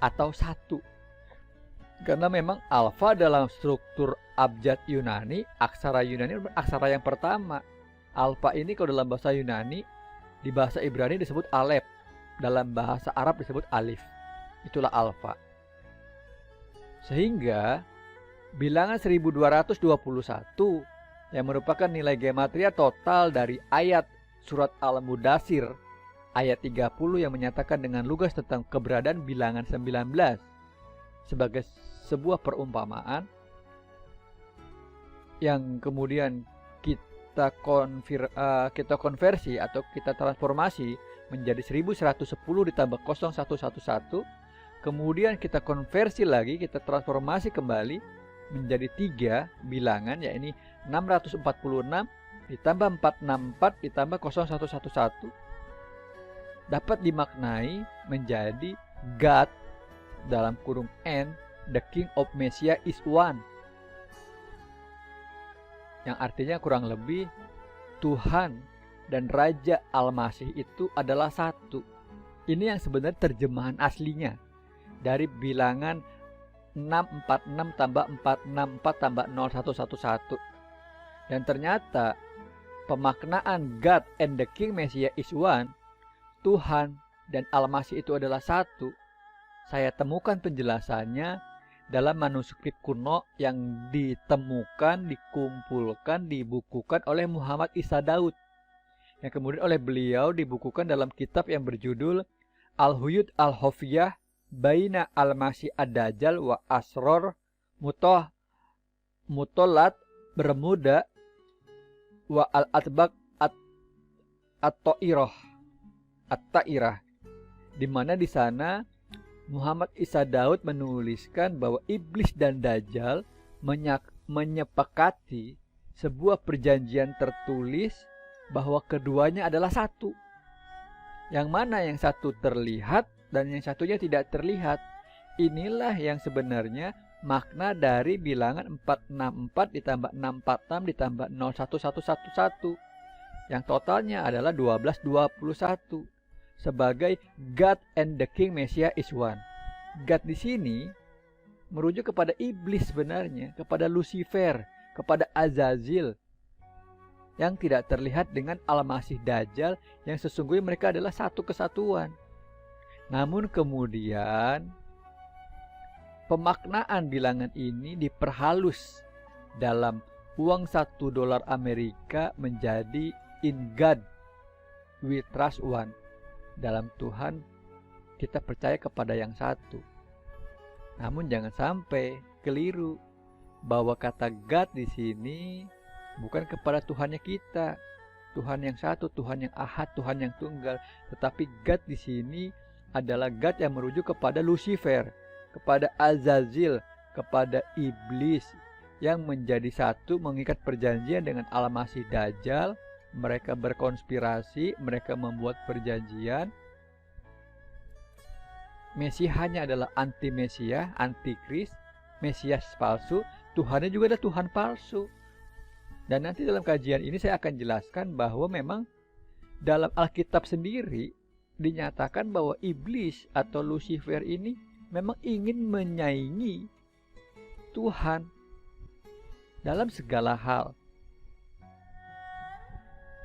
Speaker 1: atau satu. Karena memang alfa dalam struktur abjad Yunani, aksara Yunani aksara yang pertama. Alfa ini kalau dalam bahasa Yunani, di bahasa Ibrani disebut alef, dalam bahasa Arab disebut alif. Itulah alfa. Sehingga bilangan 1221 yang merupakan nilai gematria total dari ayat surat Al-Mudathir ayat 30 yang menyatakan dengan lugas tentang keberadaan bilangan 19 sebagai sebuah perumpamaan yang kemudian kita konversi atau kita transformasi menjadi 1110 ditambah 0111. Kemudian kita konversi lagi, kita transformasi kembali menjadi 3 bilangan, yakni 646 ditambah 464 ditambah 0111 dapat dimaknai menjadi God dalam kurung N, the King of Messiah is one, yang artinya kurang lebih Tuhan dan Raja Al-Masih itu adalah satu. Ini yang sebenarnya terjemahan aslinya dari bilangan 646 tambah 464 tambah 0111. Dan ternyata pemaknaan God and the King Messiah is one, Tuhan dan Al-Masih itu adalah satu, saya temukan penjelasannya dalam manuskrip kuno yang ditemukan, dikumpulkan, dibukukan oleh Muhammad Isa Daud, yang kemudian oleh beliau dibukukan dalam kitab yang berjudul Al-Huyud Al-Khofiyah Baina Al-Masih Ad-Dajjal wa Asror Mutolat Bermuda wa Al-Atbaq At-Ta'irah, di mana di sana Muhammad Isa Daud menuliskan bahwa iblis dan Dajjal menyepakati sebuah perjanjian tertulis bahwa keduanya adalah satu. Yang mana yang satu terlihat dan yang satunya tidak terlihat. Inilah yang sebenarnya makna dari bilangan 464 ditambah 646 ditambah 01111, yang totalnya adalah 1221. Sebagai God and the King Messiah is one. God di sini merujuk kepada iblis sebenarnya, kepada Lucifer, kepada Azazil, yang tidak terlihat dengan Al-Masih Dajjal, yang sesungguhnya mereka adalah satu kesatuan. Namun kemudian pemaknaan bilangan ini diperhalus dalam uang $1 Amerika menjadi in God we trust one. Dalam Tuhan kita percaya kepada yang satu. Namun jangan sampai keliru bahwa kata God di sini bukan kepada Tuhannya kita, Tuhan yang satu, Tuhan yang ahad, Tuhan yang tunggal, tetapi God di sini adalah God yang merujuk kepada Lucifer, kepada Azazil, kepada iblis yang menjadi satu, mengikat perjanjian dengan Al-Masih Dajjal. Mereka berkonspirasi, mereka membuat perjanjian. Mesihanya adalah anti-Mesiah, anti-Kris, Mesias palsu, Tuhannya juga ada Tuhan palsu. Dan nanti dalam kajian ini saya akan jelaskan bahwa memang dalam Alkitab sendiri dinyatakan bahwa iblis atau Lucifer ini memang ingin menyaingi Tuhan dalam segala hal.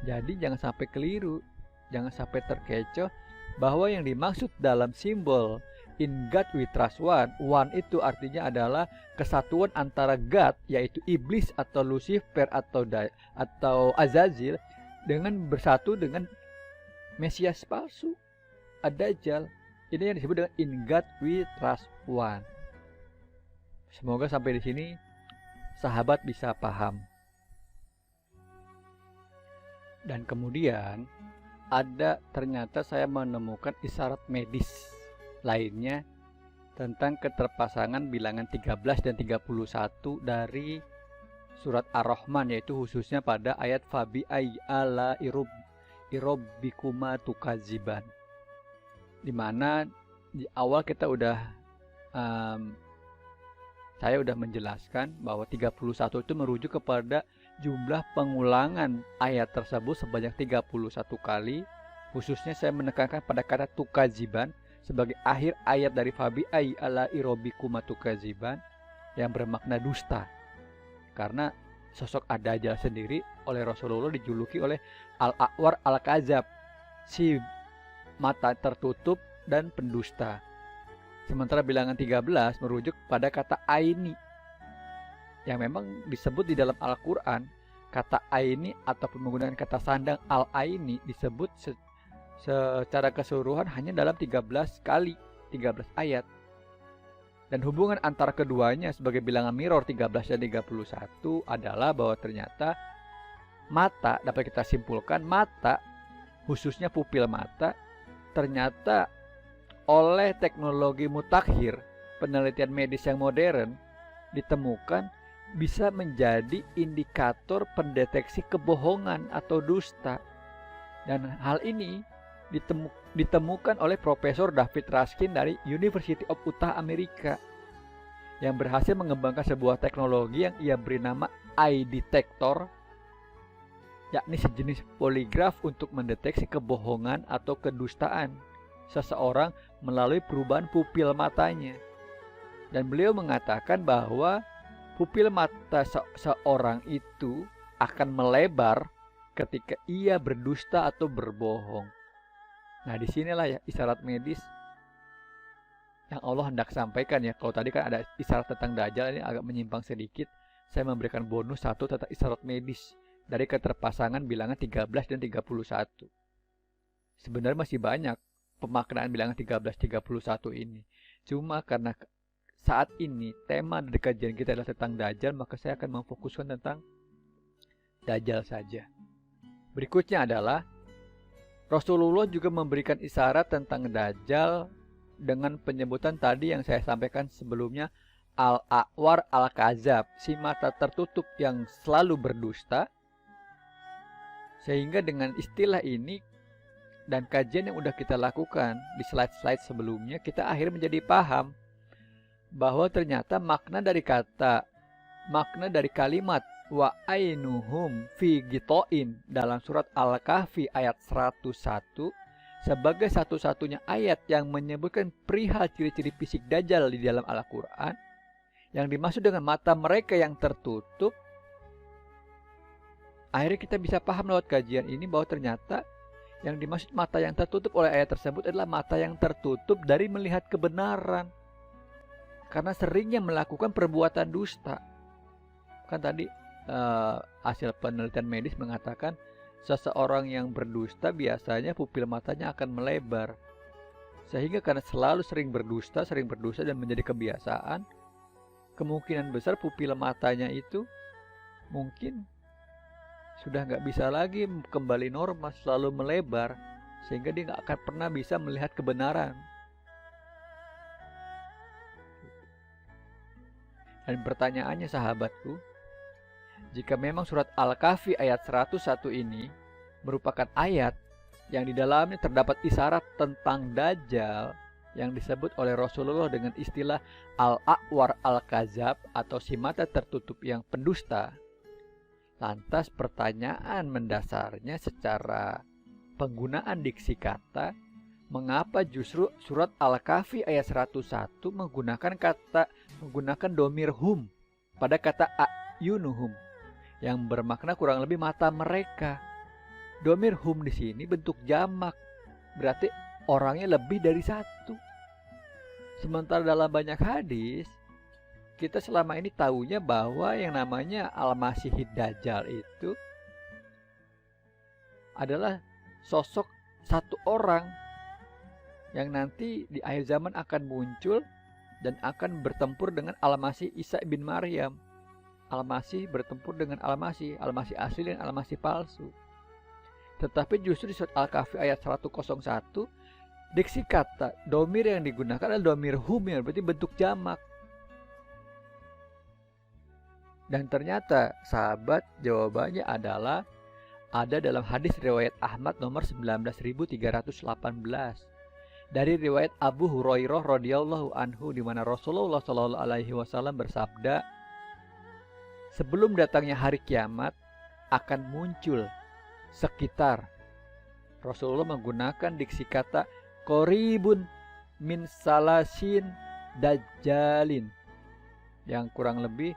Speaker 1: Jadi jangan sampai keliru, jangan sampai terkecoh bahwa yang dimaksud dalam simbol in God we trust one, one itu artinya adalah kesatuan antara God, yaitu iblis atau Lucifer atau Azazil, dengan bersatu dengan Mesias palsu, Ad-Dajjal. Ini yang disebut dengan in God we trust one. Semoga sampai di sini sahabat bisa paham. Dan kemudian ternyata saya menemukan isyarat medis lainnya tentang keterpasangan bilangan 13 dan 31 dari surat Ar-Rahman, yaitu khususnya pada ayat Fabi ala irobbikuma tukaziban, di mana di awal kita saya udah menjelaskan bahwa 31 itu merujuk kepada jumlah pengulangan ayat tersebut sebanyak 31 kali. Khususnya saya menekankan pada kata tukaziban sebagai akhir ayat dari Fabi ala irobikuma tukaziban, yang bermakna dusta. Karena sosok Ad-Dajjal sendiri oleh Rasulullah dijuluki oleh Al-A'war Al-Kazab, si mata tertutup dan pendusta. Sementara bilangan 13 merujuk pada kata aini, yang memang disebut di dalam Al-Quran. Kata aini ataupun menggunakan kata sandang al-aini disebut secara keseluruhan hanya dalam 13 kali, 13 ayat. Dan hubungan antara keduanya sebagai bilangan mirror 13 dan 31 adalah bahwa ternyata mata, dapat kita simpulkan mata, khususnya pupil mata, ternyata oleh teknologi mutakhir, penelitian medis yang modern, ditemukan bisa menjadi indikator pendeteksi kebohongan atau dusta. Dan hal ini ditemukan oleh Profesor David Raskin dari University of Utah Amerika, yang berhasil mengembangkan sebuah teknologi yang ia beri nama eye detector, yakni sejenis poligraf untuk mendeteksi kebohongan atau kedustaan seseorang melalui perubahan pupil matanya. Dan beliau mengatakan bahwa pupil mata seorang itu akan melebar ketika ia berdusta atau berbohong. Nah, disinilah ya isyarat medis yang Allah hendak sampaikan ya. Kalau tadi kan ada isyarat tentang Dajjal, ini agak menyimpang sedikit. Saya memberikan bonus satu tentang isyarat medis dari keterpasangan bilangan 13 dan 31. Sebenarnya masih banyak pemaknaan bilangan 13, 31 ini. Cuma karena saat ini tema dari kajian kita adalah tentang Dajjal, maka saya akan memfokuskan tentang Dajjal saja. Berikutnya adalah Rasulullah juga memberikan isyarat tentang Dajjal dengan penyebutan tadi yang saya sampaikan sebelumnya, Al-A'war Al-Kazab, si mata tertutup yang selalu berdusta. Sehingga dengan istilah ini dan kajian yang udah kita lakukan di slide-slide sebelumnya, kita akhirnya menjadi paham bahwa ternyata makna dari kalimat wa ainuhum fi gitoin dalam surat Al-Kahfi ayat 101 sebagai satu-satunya ayat yang menyebutkan perihal ciri-ciri fisik Dajjal di dalam Al-Quran, yang dimaksud dengan mata mereka yang tertutup. Akhirnya kita bisa paham lewat kajian ini bahwa ternyata yang dimaksud mata yang tertutup oleh ayat tersebut adalah mata yang tertutup dari melihat kebenaran, karena seringnya melakukan perbuatan dusta. Kan tadi hasil penelitian medis mengatakan seseorang yang berdusta biasanya pupil matanya akan melebar. Sehingga karena selalu sering berdusta dan menjadi kebiasaan, kemungkinan besar pupil matanya itu mungkin sudah nggak bisa lagi kembali normal, selalu melebar, sehingga dia nggak akan pernah bisa melihat kebenaran. Dan pertanyaannya sahabatku, jika memang surat Al-Kahfi ayat 101 ini merupakan ayat yang di dalamnya terdapat isyarat tentang Dajjal yang disebut oleh Rasulullah dengan istilah Al-A'war Al-Kazab atau si mata tertutup yang pendusta, lantas pertanyaan mendasarnya secara penggunaan diksi kata, mengapa justru surat Al-Kahfi ayat 101 menggunakan domir hum pada kata a'yunuhum yang bermakna kurang lebih mata mereka. Domir hum di sini bentuk jamak, berarti orangnya lebih dari satu. Sementara dalam banyak hadis, kita selama ini tahunya bahwa yang namanya Al-Masihid Dajjal itu adalah sosok satu orang yang nanti di akhir zaman akan muncul dan akan bertempur dengan Al-Masih Isa bin Maryam. Al-Masih bertempur dengan Al-Masih asli dan Al-Masih palsu. Tetapi justru di surat Al-Kahfi ayat 101, diksi kata domir yang digunakan adalah domir hum, yang berarti bentuk jamak. Dan ternyata sahabat, jawabannya adalah ada dalam hadis riwayat Ahmad nomor 19.318 dari riwayat Abu Hurairah radhiyallahu anhu, di mana Rasulullah SAW bersabda, sebelum datangnya hari kiamat akan muncul sekitar, Rasulullah menggunakan diksi kata qoribun min salasin dajjalin, yang kurang lebih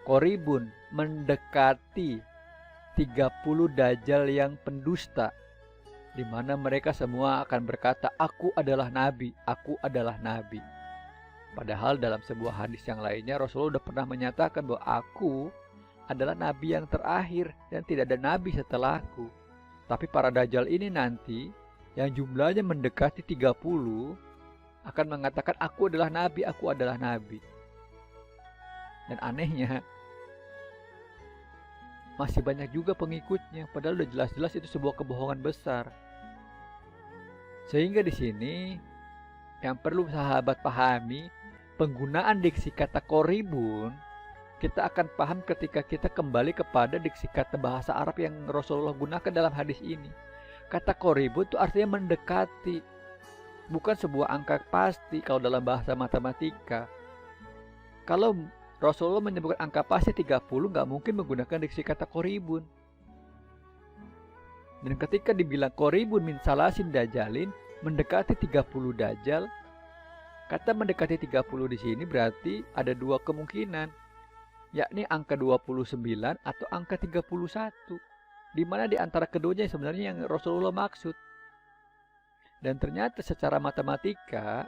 Speaker 1: qoribun mendekati 30 dajjal yang pendusta, di mana mereka semua akan berkata, aku adalah nabi, aku adalah nabi. Padahal dalam sebuah hadis yang lainnya Rasulullah sudah pernah menyatakan bahwa aku adalah nabi yang terakhir dan tidak ada nabi setelahku. Tapi para dajjal ini nanti yang jumlahnya mendekati 30 akan mengatakan aku adalah nabi, aku adalah nabi. Dan anehnya masih banyak juga pengikutnya, padahal udah jelas-jelas itu sebuah kebohongan besar. Sehingga di sini yang perlu sahabat pahami, penggunaan diksi kata koribun kita akan paham ketika kita kembali kepada diksi kata bahasa Arab yang Rasulullah gunakan dalam hadis ini. Kata koribun itu artinya mendekati, bukan sebuah angka pasti kalau dalam bahasa matematika. Kalau Rasulullah menyebutkan angka pasti 30, nggak mungkin menggunakan diksi kata koribun. Dan ketika dibilang koribun min salasin dajalin, mendekati 30 dajjal, kata mendekati 30 di sini berarti ada dua kemungkinan, yakni angka 29 atau angka 31. di mana di antara keduanya sebenarnya yang Rasulullah maksud. Dan ternyata secara matematika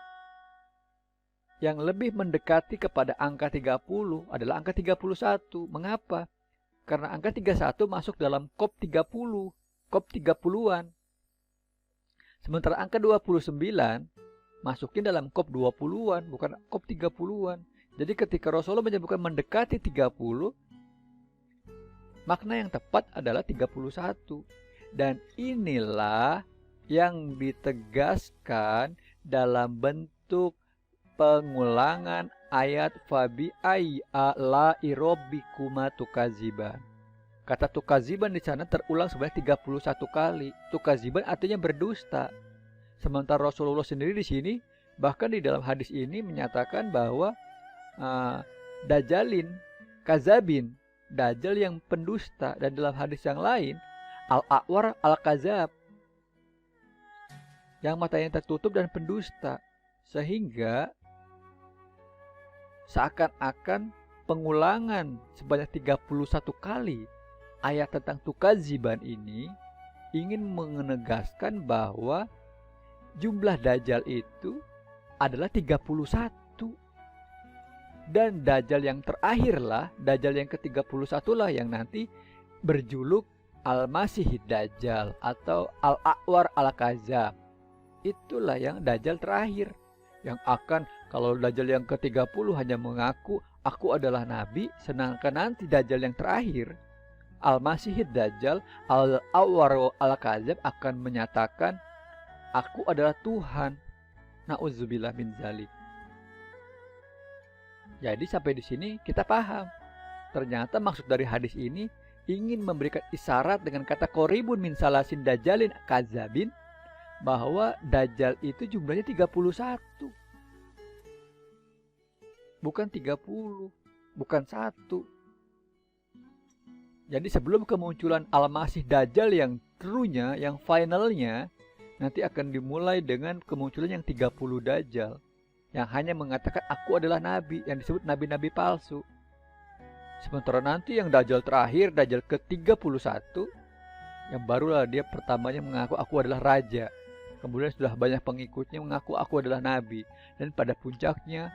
Speaker 1: yang lebih mendekati kepada angka 30 adalah angka 31. Mengapa? Karena angka 31 masuk dalam kop 30, kop 30-an. Sementara angka 29 masukin dalam kop 20-an, bukan kop 30-an. Jadi ketika Rasulullah menyebutkan mendekati 30, makna yang tepat adalah 31. Dan inilah yang ditegaskan dalam bentuk pengulangan ayat fabi ayya la'i rabbikuma tukaziban. Kata tukaziban di sana terulang sebanyak 31 kali. Tukaziban artinya berdusta. Sementara Rasulullah sendiri di sini bahkan di dalam hadis ini menyatakan bahwa dajalin, kazabin, dajjal yang pendusta. Dan dalam hadis yang lain al-a'war al-kazab, yang matanya tertutup dan pendusta. Sehingga seakan-akan pengulangan sebanyak 31 kali ayat tentang tukaziban ini ingin menegaskan bahwa jumlah dajjal itu adalah 31. Dan dajjal yang terakhir lah, dajjal yang ke-31 lah yang nanti berjuluk Al-Masih Dajjal atau Al-A'war Al-Kazab. Itulah yang dajjal terakhir, yang akan, kalau dajjal yang ke-30 hanya mengaku aku adalah nabi, sedangkan nanti dajjal yang terakhir Al-Masih Dajjal Al-A'war Al-Kazab akan menyatakan aku adalah Tuhan. Na'udzubillah min zalik. Jadi sampai di sini kita paham. Ternyata maksud dari hadis ini ingin memberikan isyarat dengan kata qoribun min salasin dajjalin kazabin, bahwa dajjal itu jumlahnya 31. Bukan 30, bukan 1. Jadi sebelum kemunculan Al-Masih Dajjal yang true-nya, yang finalnya, nanti akan dimulai dengan kemunculan yang 30 dajjal yang hanya mengatakan aku adalah nabi, yang disebut nabi-nabi palsu. Sementara nanti yang dajjal terakhir, dajjal ke-31, yang barulah dia pertamanya mengaku aku adalah raja. Kemudian sudah banyak pengikutnya mengaku aku adalah nabi. Dan pada puncaknya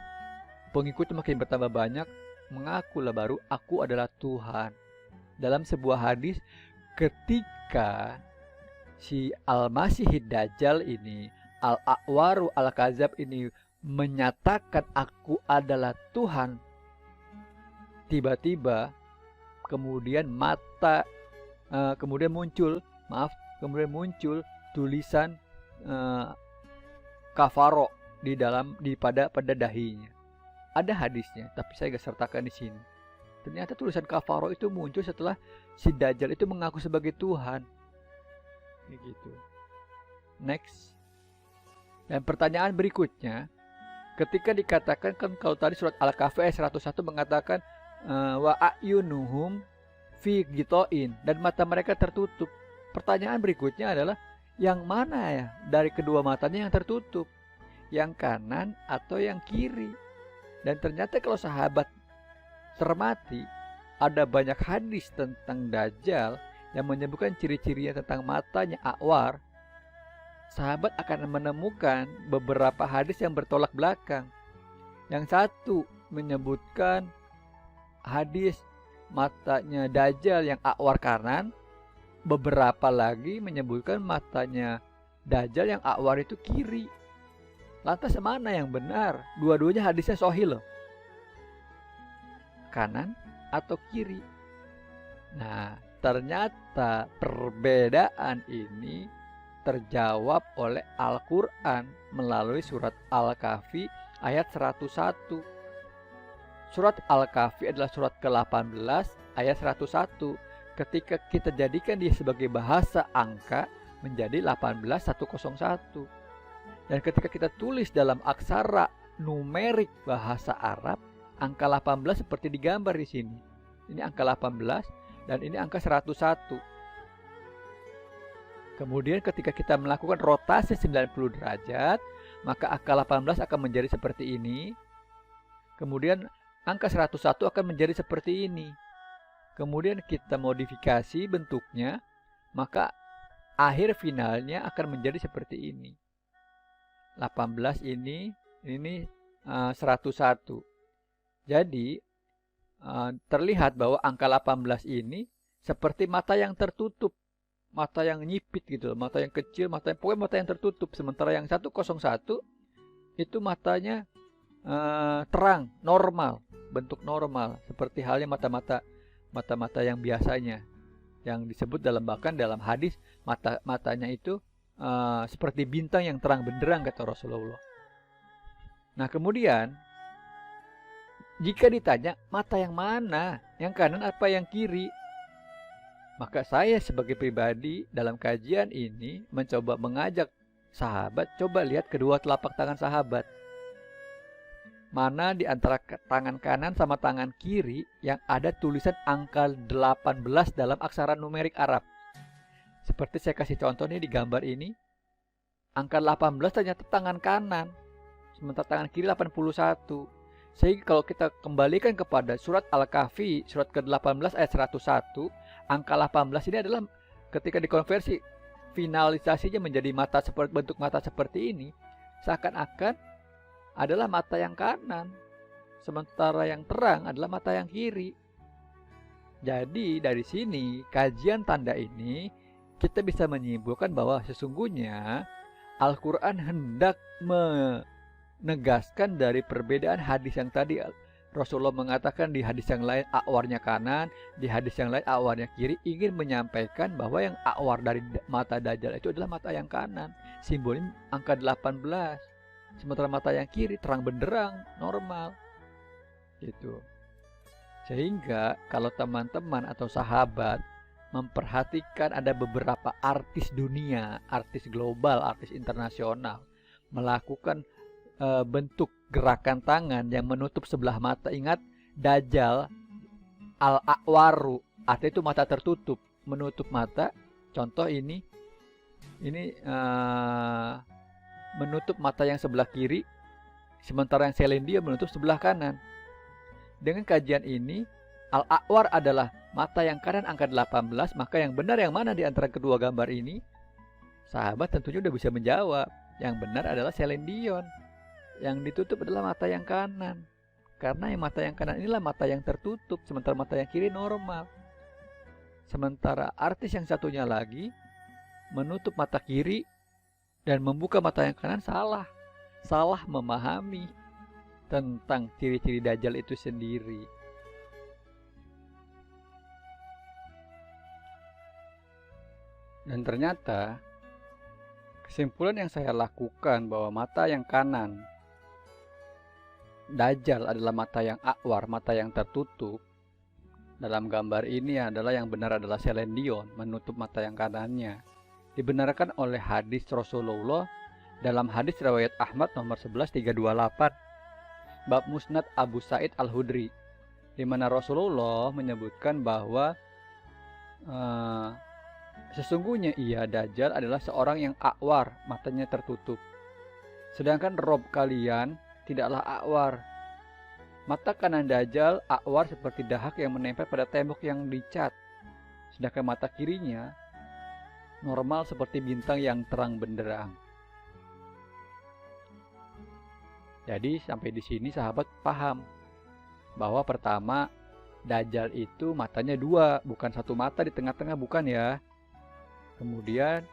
Speaker 1: pengikutnya makin bertambah banyak, mengakulah baru aku adalah Tuhan. Dalam sebuah hadis, ketika si Al-Masih Dajjal ini, Al-A'waru Al-Kazab ini menyatakan aku adalah Tuhan, tiba-tiba kemudian kemudian muncul tulisan kafaro pada dahinya. Ada hadisnya, tapi saya nggak sertakan di sini. Ternyata tulisan kafaro itu muncul setelah si Dajjal itu mengaku sebagai Tuhan. Begitu. Next. Dan pertanyaan berikutnya, ketika dikatakan kan kalau tadi surat Al-Kahfi ayat 101 mengatakan wa a'yunuhum fi ghita'in, dan mata mereka tertutup. Pertanyaan berikutnya adalah yang mana ya dari kedua matanya yang tertutup? Yang kanan atau yang kiri? Dan ternyata kalau sahabat cermati, ada banyak hadis tentang Dajjal yang menyebutkan ciri-cirinya tentang matanya a'war. Sahabat akan menemukan beberapa hadis yang bertolak belakang. Yang satu menyebutkan hadis matanya Dajjal yang a'war kanan, beberapa lagi menyebutkan matanya Dajjal yang a'war itu kiri. Lantas mana yang benar? Dua-duanya hadisnya sahih loh. Kanan atau kiri? Nah, ternyata perbedaan ini terjawab oleh Al-Quran melalui surat Al-Kahfi ayat 101. Surat Al-Kahfi adalah surat ke-18 ayat 101. Ketika kita jadikan dia sebagai bahasa angka menjadi 18101. Dan ketika kita tulis dalam aksara numerik bahasa Arab, angka 18 seperti digambar di sini. Ini angka 18 dan ini angka 101. Kemudian ketika kita melakukan rotasi 90 derajat, maka angka 18 akan menjadi seperti ini. Kemudian angka 101 akan menjadi seperti ini. Kemudian kita modifikasi bentuknya maka akhir finalnya akan menjadi seperti ini. 18 ini 101. Jadi terlihat bahwa angka 18 ini seperti mata yang tertutup, mata yang nyipit gitu, mata yang kecil, pokoknya mata yang tertutup. Sementara yang 101 itu matanya terang, normal, bentuk normal, seperti halnya mata-mata yang biasanya, yang disebut bahkan dalam hadis matanya itu seperti bintang yang terang benderang, kata Rasulullah. Nah, kemudian jika ditanya mata yang mana, yang kanan apa yang kiri, maka saya sebagai pribadi dalam kajian ini mencoba mengajak sahabat, coba lihat kedua telapak tangan sahabat. Mana di antara tangan kanan sama tangan kiri yang ada tulisan angka 18 dalam aksara numerik Arab. Seperti saya kasih contoh nih di gambar ini. Angka 18 ternyata tangan kanan, sementara tangan kiri 81. Sehingga kalau kita kembalikan kepada surat Al-Kahfi, surat ke-18 ayat 101, angka 18 ini adalah ketika dikonversi, finalisasinya menjadi bentuk mata seperti ini, seakan-akan adalah mata yang kanan, sementara yang terang adalah mata yang kiri. Jadi dari sini, kajian tanda ini, kita bisa menyimpulkan bahwa sesungguhnya Al-Quran hendak menegaskan dari perbedaan hadis yang tadi. Rasulullah mengatakan di hadis yang lain akwarnya kanan, di hadis yang lain akwarnya kiri, ingin menyampaikan bahwa yang akwar dari mata Dajjal itu adalah mata yang kanan, simbolnya angka 18, sementara mata yang kiri terang benderang, normal gitu. Sehingga kalau teman-teman atau sahabat memperhatikan ada beberapa artis dunia, artis global, artis internasional melakukan bentuk gerakan tangan yang menutup sebelah mata. Ingat, Dajjal al-a'waru, artinya itu mata tertutup, menutup mata. Contoh ini menutup mata yang sebelah kiri, sementara yang Selendia menutup sebelah kanan. Dengan kajian ini, al-a'war adalah mata yang kanan angka 18, maka yang benar yang mana di antara kedua gambar ini? Sahabat tentunya udah bisa menjawab. Yang benar adalah Selendion. Yang ditutup adalah mata yang kanan, karena yang mata yang kanan inilah mata yang tertutup, sementara mata yang kiri normal. Sementara artis yang satunya lagi menutup mata kiri dan membuka mata yang kanan, salah memahami tentang ciri-ciri Dajjal itu sendiri. Dan ternyata kesimpulan yang saya lakukan bahwa mata yang kanan Dajjal adalah mata yang akwar, mata yang tertutup. Dalam gambar ini adalah yang benar adalah Selendion, menutup mata yang kanannya. Dibenarkan oleh hadis Rasulullah dalam hadis riwayat Ahmad nomor 11328, bab Musnad Abu Sa'id Al-Hudri, di mana Rasulullah menyebutkan bahwa sesungguhnya Dajjal adalah seorang yang akwar, matanya tertutup. Sedangkan Rob kalian tidaklah akwar. Mata kanan Dajjal akwar seperti dahak yang menempel pada tembok yang dicat. Sedangkan mata kirinya normal seperti bintang yang terang benderang. Jadi sampai di sini sahabat paham bahwa pertama Dajjal itu matanya dua, bukan satu mata di tengah-tengah, bukan ya. Kemudian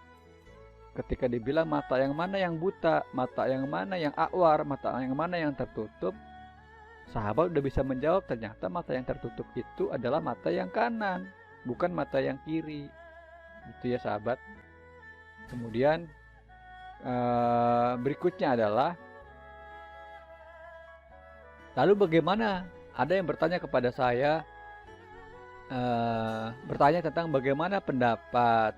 Speaker 1: ketika dibilang mata yang mana yang buta, mata yang mana yang akwar, mata yang mana yang tertutup, sahabat udah bisa menjawab, ternyata mata yang tertutup itu adalah mata yang kanan, bukan mata yang kiri. Itu ya sahabat. Kemudian berikutnya adalah, lalu bagaimana? Ada yang bertanya kepada saya, bertanya tentang bagaimana pendapat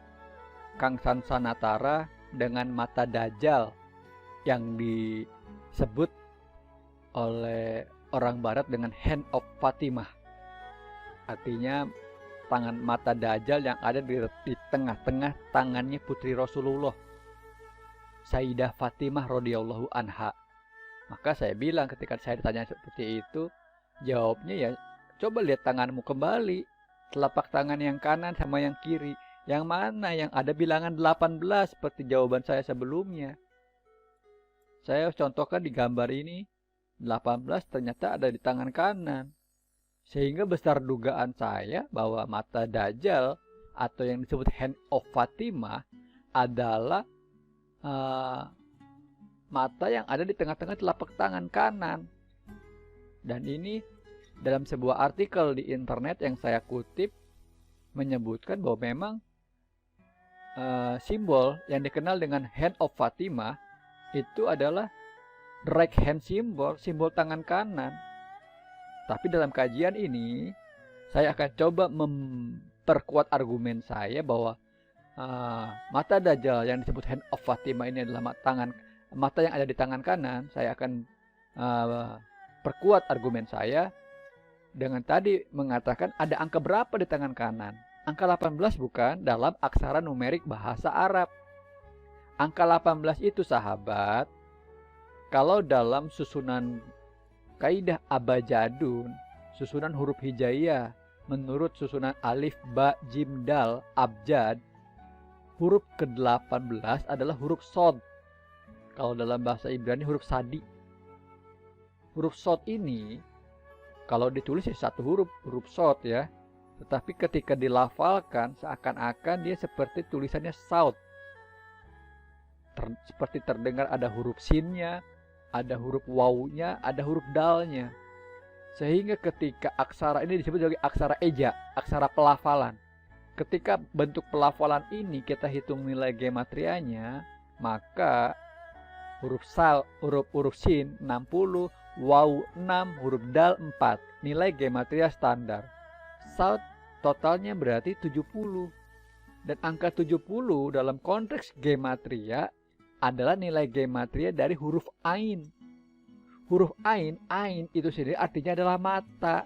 Speaker 1: Kang Sansanatara dengan mata Dajjal yang disebut oleh orang barat dengan Hand of Fatimah. Artinya tangan mata Dajjal yang ada di tengah-tengah tangannya putri Rasulullah, Sayyidah Fatimah radhiyallahu anha. Maka saya bilang ketika saya ditanya seperti itu, jawabnya ya coba lihat tanganmu kembali, telapak tangan yang kanan sama yang kiri. Yang mana yang ada bilangan 18 seperti jawaban saya sebelumnya. Saya contohkan di gambar ini, 18 ternyata ada di tangan kanan. Sehingga besar dugaan saya bahwa mata Dajjal atau yang disebut Hand of Fatimah adalah mata yang ada di tengah-tengah telapak tangan kanan. Dan ini dalam sebuah artikel di internet yang saya kutip menyebutkan bahwa memang simbol yang dikenal dengan Hand of Fatimah itu adalah right hand symbol, simbol tangan kanan. Tapi dalam kajian ini saya akan coba memperkuat argumen saya bahwa mata Dajjal yang disebut Hand of Fatimah ini adalah mata yang ada di tangan kanan. Saya akan perkuat argumen saya dengan tadi mengatakan ada angka berapa di tangan kanan. Angka 18 bukan dalam aksara numerik bahasa Arab. Angka 18 itu sahabat, kalau dalam susunan kaidah abajadun, susunan huruf hijaiyah, menurut susunan alif, ba, jim, dal, abjad, huruf ke-18 adalah huruf sod. Kalau dalam bahasa Ibrani huruf sadi. Huruf sod ini kalau ditulis ya satu huruf sod ya. Tetapi ketika dilafalkan seakan-akan dia seperti tulisannya saud. Seperti terdengar ada huruf sinnya, ada huruf wawunya, ada huruf dalnya. Sehingga ketika aksara ini disebut sebagai aksara eja, aksara pelafalan. Ketika bentuk pelafalan ini kita hitung nilai gematrianya, maka huruf sin 60, wawu 6, huruf dal 4. Nilai gematria standar. Saud totalnya berarti 70. Dan angka 70 dalam konteks gematria adalah nilai gematria dari huruf ain. Huruf ain itu sendiri artinya adalah mata.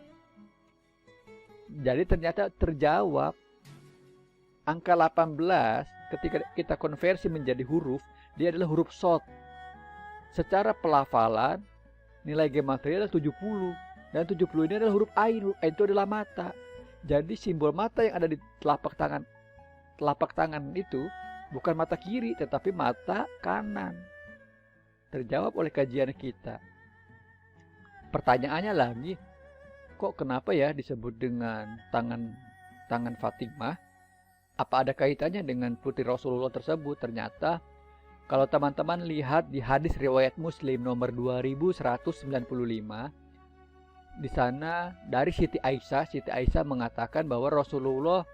Speaker 1: Jadi ternyata terjawab. Angka 18 ketika kita konversi menjadi huruf, dia adalah huruf sod. Secara pelafalan, nilai gematria adalah 70. Dan 70 ini adalah huruf ain. Huruf ain itu adalah mata. Jadi simbol mata yang ada di telapak tangan itu bukan mata kiri tetapi mata kanan. Terjawab oleh kajian kita. Pertanyaannya lagi, kok kenapa ya disebut dengan tangan Fatimah? Apa ada kaitannya dengan putri Rasulullah tersebut? Ternyata kalau teman-teman lihat di hadis riwayat Muslim nomor 2195, di sana dari Siti Aisyah mengatakan bahwa Rasulullah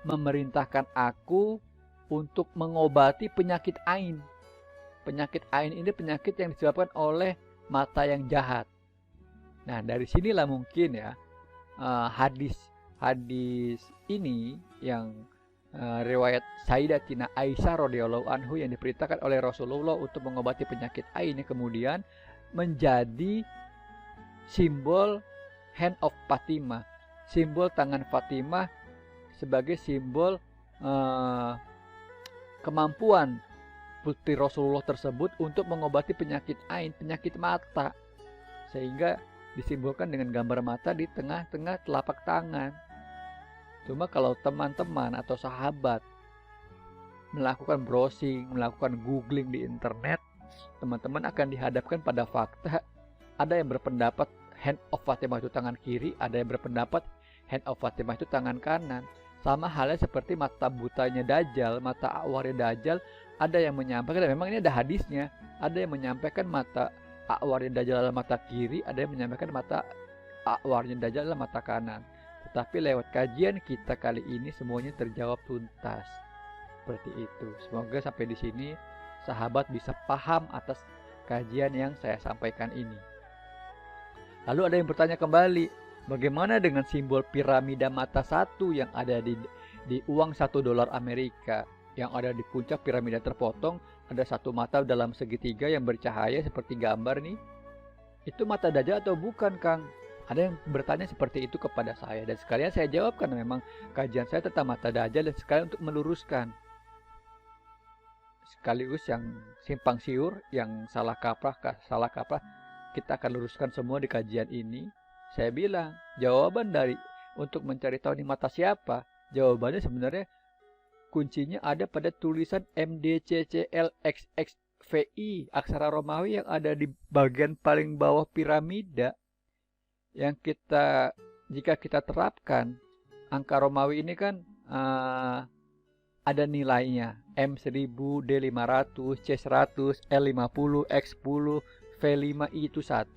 Speaker 1: memerintahkan aku untuk mengobati penyakit ain. Penyakit ain ini penyakit yang disebabkan oleh mata yang jahat. Nah, dari sinilah mungkin ya hadis ini yang riwayat Sayyidatina Aisyah radhiyallahu anhu yang diperintahkan oleh Rasulullah untuk mengobati penyakit ain ini kemudian menjadi simbol Hand of Fatimah, simbol tangan Fatimah sebagai simbol kemampuan putri Rasulullah tersebut untuk mengobati penyakit ain, penyakit mata, sehingga disimbolkan dengan gambar mata di tengah-tengah telapak tangan. Cuma kalau teman-teman atau sahabat melakukan browsing, melakukan googling di internet, teman-teman akan dihadapkan pada fakta. Ada yang berpendapat Hand of Fatimah itu tangan kiri, ada yang berpendapat Hand of Fatimah itu tangan kanan. Sama halnya seperti mata butanya Dajjal, mata awarnya Dajjal, ada yang menyampaikan, dan memang ini ada hadisnya, ada yang menyampaikan mata awarnya Dajjal adalah mata kiri, ada yang menyampaikan mata awarnya Dajjal adalah mata kanan. Tetapi lewat kajian kita kali ini semuanya terjawab tuntas. Seperti itu. Semoga sampai di sini sahabat bisa paham atas kajian yang saya sampaikan ini. Lalu ada yang bertanya kembali, bagaimana dengan simbol piramida mata satu yang ada di uang $1 Amerika, yang ada di puncak piramida terpotong, ada satu mata dalam segitiga yang bercahaya seperti gambar nih. Itu mata Dajjal atau bukan, Kang? Ada yang bertanya seperti itu kepada saya, dan sekalian saya jawab karena memang kajian saya tentang mata Dajjal, dan sekalian untuk meluruskan. Sekaligus yang simpang siur, yang salah kaprah, kita akan luruskan semua di kajian ini. Saya bilang, jawaban dari untuk mencari tahu ini mata siapa, jawabannya sebenarnya kuncinya ada pada tulisan MDCCLXXVI, aksara Romawi yang ada di bagian paling bawah piramida. Jika kita terapkan angka Romawi ini kan ada nilainya, M1000, D500, C100, L50, X10, V5, I itu 1.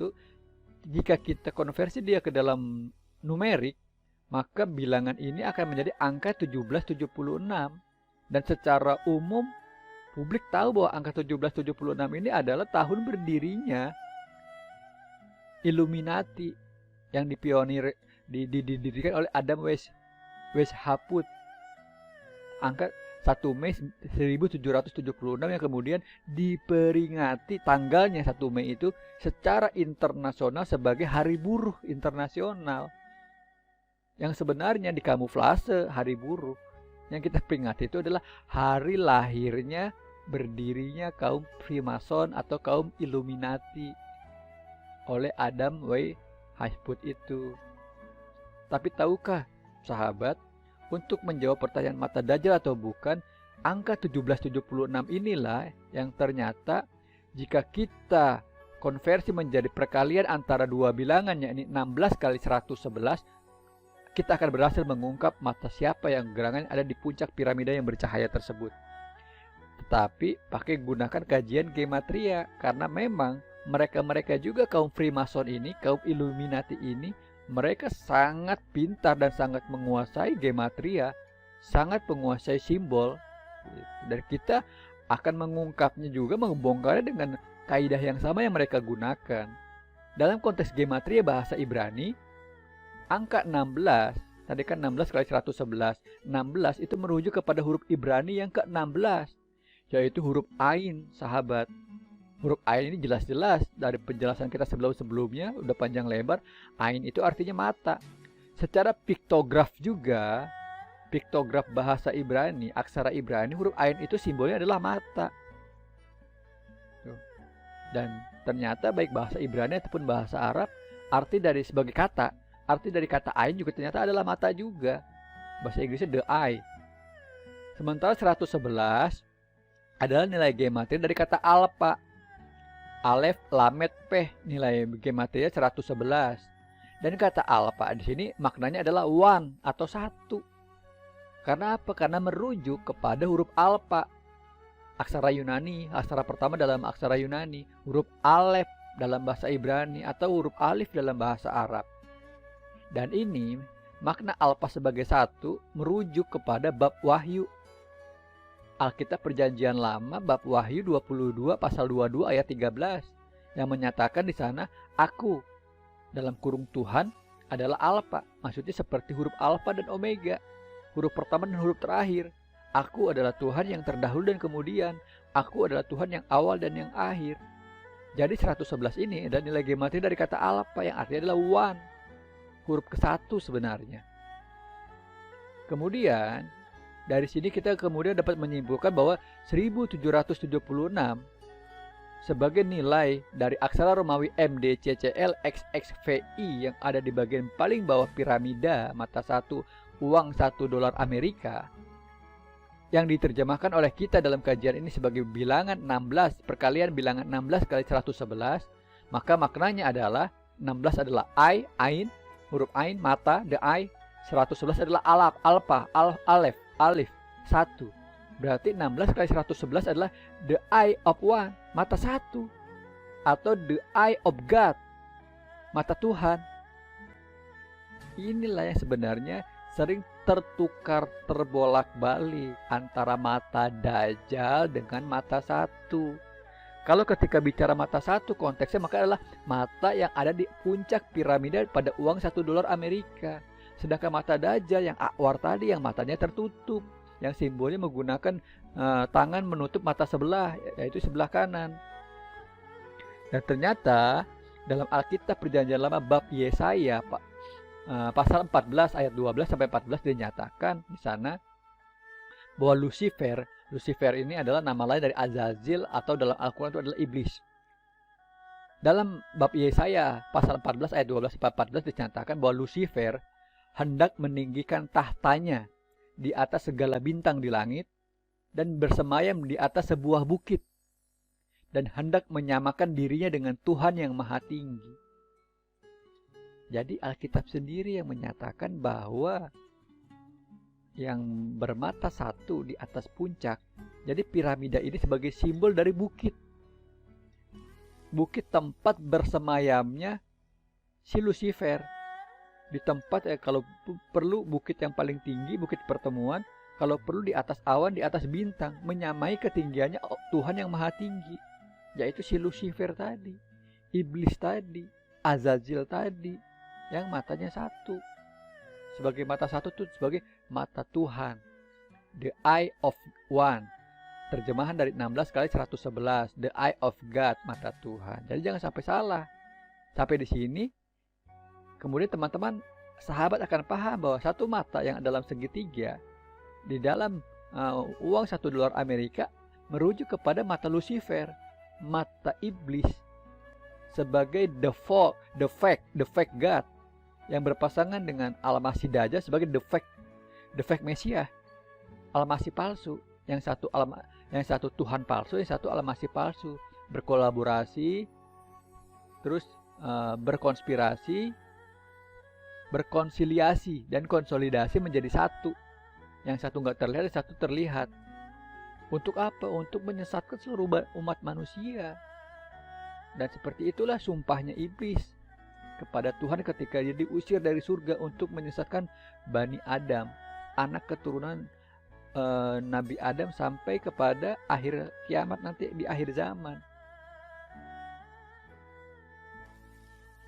Speaker 1: Jika kita konversi dia ke dalam numerik, maka bilangan ini akan menjadi angka 1776. Dan secara umum, publik tahu bahwa angka 1776 ini adalah tahun berdirinya Illuminati yang didirikan oleh Adam Weishaupt. Angka 1 Mei 1776 yang kemudian diperingati tanggalnya 1 Mei itu secara internasional sebagai Hari Buruh Internasional. Yang sebenarnya dikamuflase Hari Buruh. Yang kita peringati itu adalah hari lahirnya, berdirinya kaum Freemason atau kaum Illuminati oleh Adam Weishaupt itu. Tapi tahukah sahabat, untuk menjawab pertanyaan mata dajjal atau bukan, angka 1776 inilah yang ternyata jika kita konversi menjadi perkalian antara dua bilangan, yakni 16 kali 111, kita akan berhasil mengungkap mata siapa yang gerangan ada di puncak piramida yang bercahaya tersebut. Tetapi pakai gunakan kajian gematria, karena memang mereka juga kaum Freemason ini, kaum Illuminati ini, mereka sangat pintar dan sangat menguasai gematria, sangat menguasai simbol. Dan kita akan mengungkapnya juga, membongkarnya dengan kaidah yang sama yang mereka gunakan. Dalam konteks gematria bahasa Ibrani, angka 16, tadi kan 16 kali 111, 16 itu merujuk kepada huruf Ibrani yang ke-16, yaitu huruf Ain, sahabat. Huruf Ain ini jelas-jelas dari penjelasan kita sebelumnya, udah panjang lebar. Ain itu artinya mata. Secara piktograf juga, piktograf bahasa Ibrani, aksara Ibrani, huruf Ain itu simbolnya adalah mata. Dan ternyata baik bahasa Ibrani ataupun bahasa Arab, arti dari kata Ain juga ternyata adalah mata juga. Bahasa Inggrisnya the eye. Sementara 111 adalah nilai gematria dari kata alpha. Alef, Lamet, P, nilai gematria 111. Dan kata alpha di sini maknanya adalah one atau satu. Karena apa? Karena merujuk kepada huruf alpha. Aksara Yunani, aksara pertama dalam aksara Yunani, huruf alef dalam bahasa Ibrani atau huruf alif dalam bahasa Arab. Dan ini makna alpha sebagai satu merujuk kepada bab Wahyu. Alkitab Perjanjian Lama bab Wahyu 22 pasal 22 ayat 13 yang menyatakan di sana, aku dalam kurung Tuhan adalah alpha, maksudnya seperti huruf alpha dan omega, huruf pertama dan huruf terakhir. Aku adalah Tuhan yang terdahulu dan kemudian, aku adalah Tuhan yang awal dan yang akhir. Jadi 111 ini adalah nilai gematria dari kata alpha yang artinya adalah one, huruf ke-1 sebenarnya. Kemudian dari sini kita kemudian dapat menyimpulkan bahwa 1776 sebagai nilai dari aksara Romawi MDCCLXXVI yang ada di bagian paling bawah piramida mata satu uang $1 Amerika, yang diterjemahkan oleh kita dalam kajian ini sebagai bilangan 16, perkalian bilangan 16 kali 111, maka maknanya adalah 16 adalah Ain, huruf Ain, mata, the eye, 111 adalah alpha, alef, alif, 1. Berarti 16 kali 111 adalah the eye of one, mata 1. Atau the eye of God, mata Tuhan. Inilah yang sebenarnya sering tertukar terbolak-balik antara mata Dajjal dengan mata 1. Kalau ketika bicara mata 1 konteksnya maka adalah mata yang ada di puncak piramida pada uang $1 Amerika. Sedangkan mata Dajjal yang akwar tadi yang matanya tertutup, yang simbolnya menggunakan tangan menutup mata sebelah, yaitu sebelah kanan. Dan ternyata dalam Alkitab Perjanjian Lama bab Yesaya pasal 14 ayat 12 sampai 14 dinyatakan di sana bahwa Lucifer ini adalah nama lain dari Azazil atau dalam Al-Quran itu adalah iblis. Dalam bab Yesaya pasal 14 ayat 12 sampai 14 dinyatakan bahwa Lucifer hendak meninggikan tahtanya di atas segala bintang di langit dan bersemayam di atas sebuah bukit dan hendak menyamakan dirinya dengan Tuhan yang Maha Tinggi. Jadi Alkitab sendiri yang menyatakan bahwa yang bermata satu di atas puncak. Jadi piramida ini sebagai simbol dari bukit. Bukit tempat bersemayamnya si Lucifer. Di tempat kalau perlu bukit yang paling tinggi, bukit pertemuan. Kalau perlu di atas awan, di atas bintang, menyamai ketinggiannya Tuhan yang Maha Tinggi, yaitu si Lucifer tadi, iblis tadi, Azazil tadi, yang matanya satu. Sebagai mata satu itu sebagai mata Tuhan, the eye of one. Terjemahan dari 16 kali 111, the eye of God, mata Tuhan. Jadi jangan sampai salah. Sampai di sini, kemudian teman-teman sahabat akan paham bahwa satu mata yang dalam segitiga di dalam uang $1 Amerika merujuk kepada mata Lucifer, mata iblis, sebagai the fake God yang berpasangan dengan Al-Masih Dajjal sebagai the fake Mesias, Al-Masih palsu. Yang satu Tuhan palsu, yang satu Al-Masih palsu, berkolaborasi, terus berkonspirasi, berkonsiliasi dan konsolidasi menjadi satu. Yang satu nggak terlihat, yang satu terlihat. Untuk apa? Untuk menyesatkan seluruh umat manusia. Dan seperti itulah sumpahnya iblis kepada Tuhan ketika dia diusir dari surga untuk menyesatkan Bani Adam, anak keturunan Nabi Adam sampai kepada akhir kiamat nanti di akhir zaman.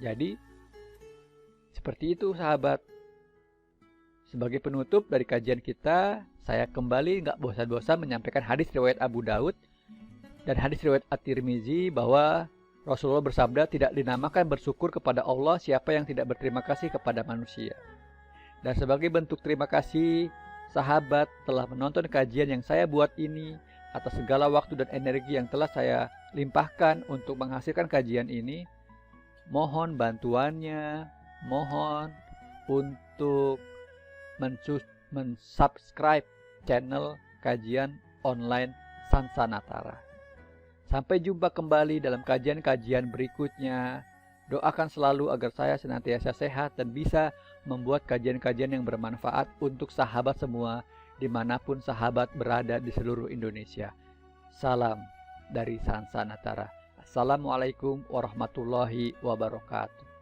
Speaker 1: Jadi seperti itu sahabat. Sebagai penutup dari kajian kita, saya kembali nggak bosan-bosan menyampaikan hadis riwayat Abu Daud dan hadis riwayat At-Tirmizi bahwa Rasulullah bersabda, tidak dinamakan bersyukur kepada Allah siapa yang tidak berterima kasih kepada manusia. Dan sebagai bentuk terima kasih, sahabat telah menonton kajian yang saya buat ini, atas segala waktu dan energi yang telah saya limpahkan untuk menghasilkan kajian ini. Mohon bantuannya, mohon untuk mensubscribe channel kajian online Sansanatara. Sampai jumpa kembali dalam kajian-kajian berikutnya. Doakan selalu agar saya senantiasa sehat dan bisa membuat kajian-kajian yang bermanfaat untuk sahabat semua dimanapun sahabat berada di seluruh Indonesia. Salam dari Sansanatara. Assalamualaikum warahmatullahi wabarakatuh.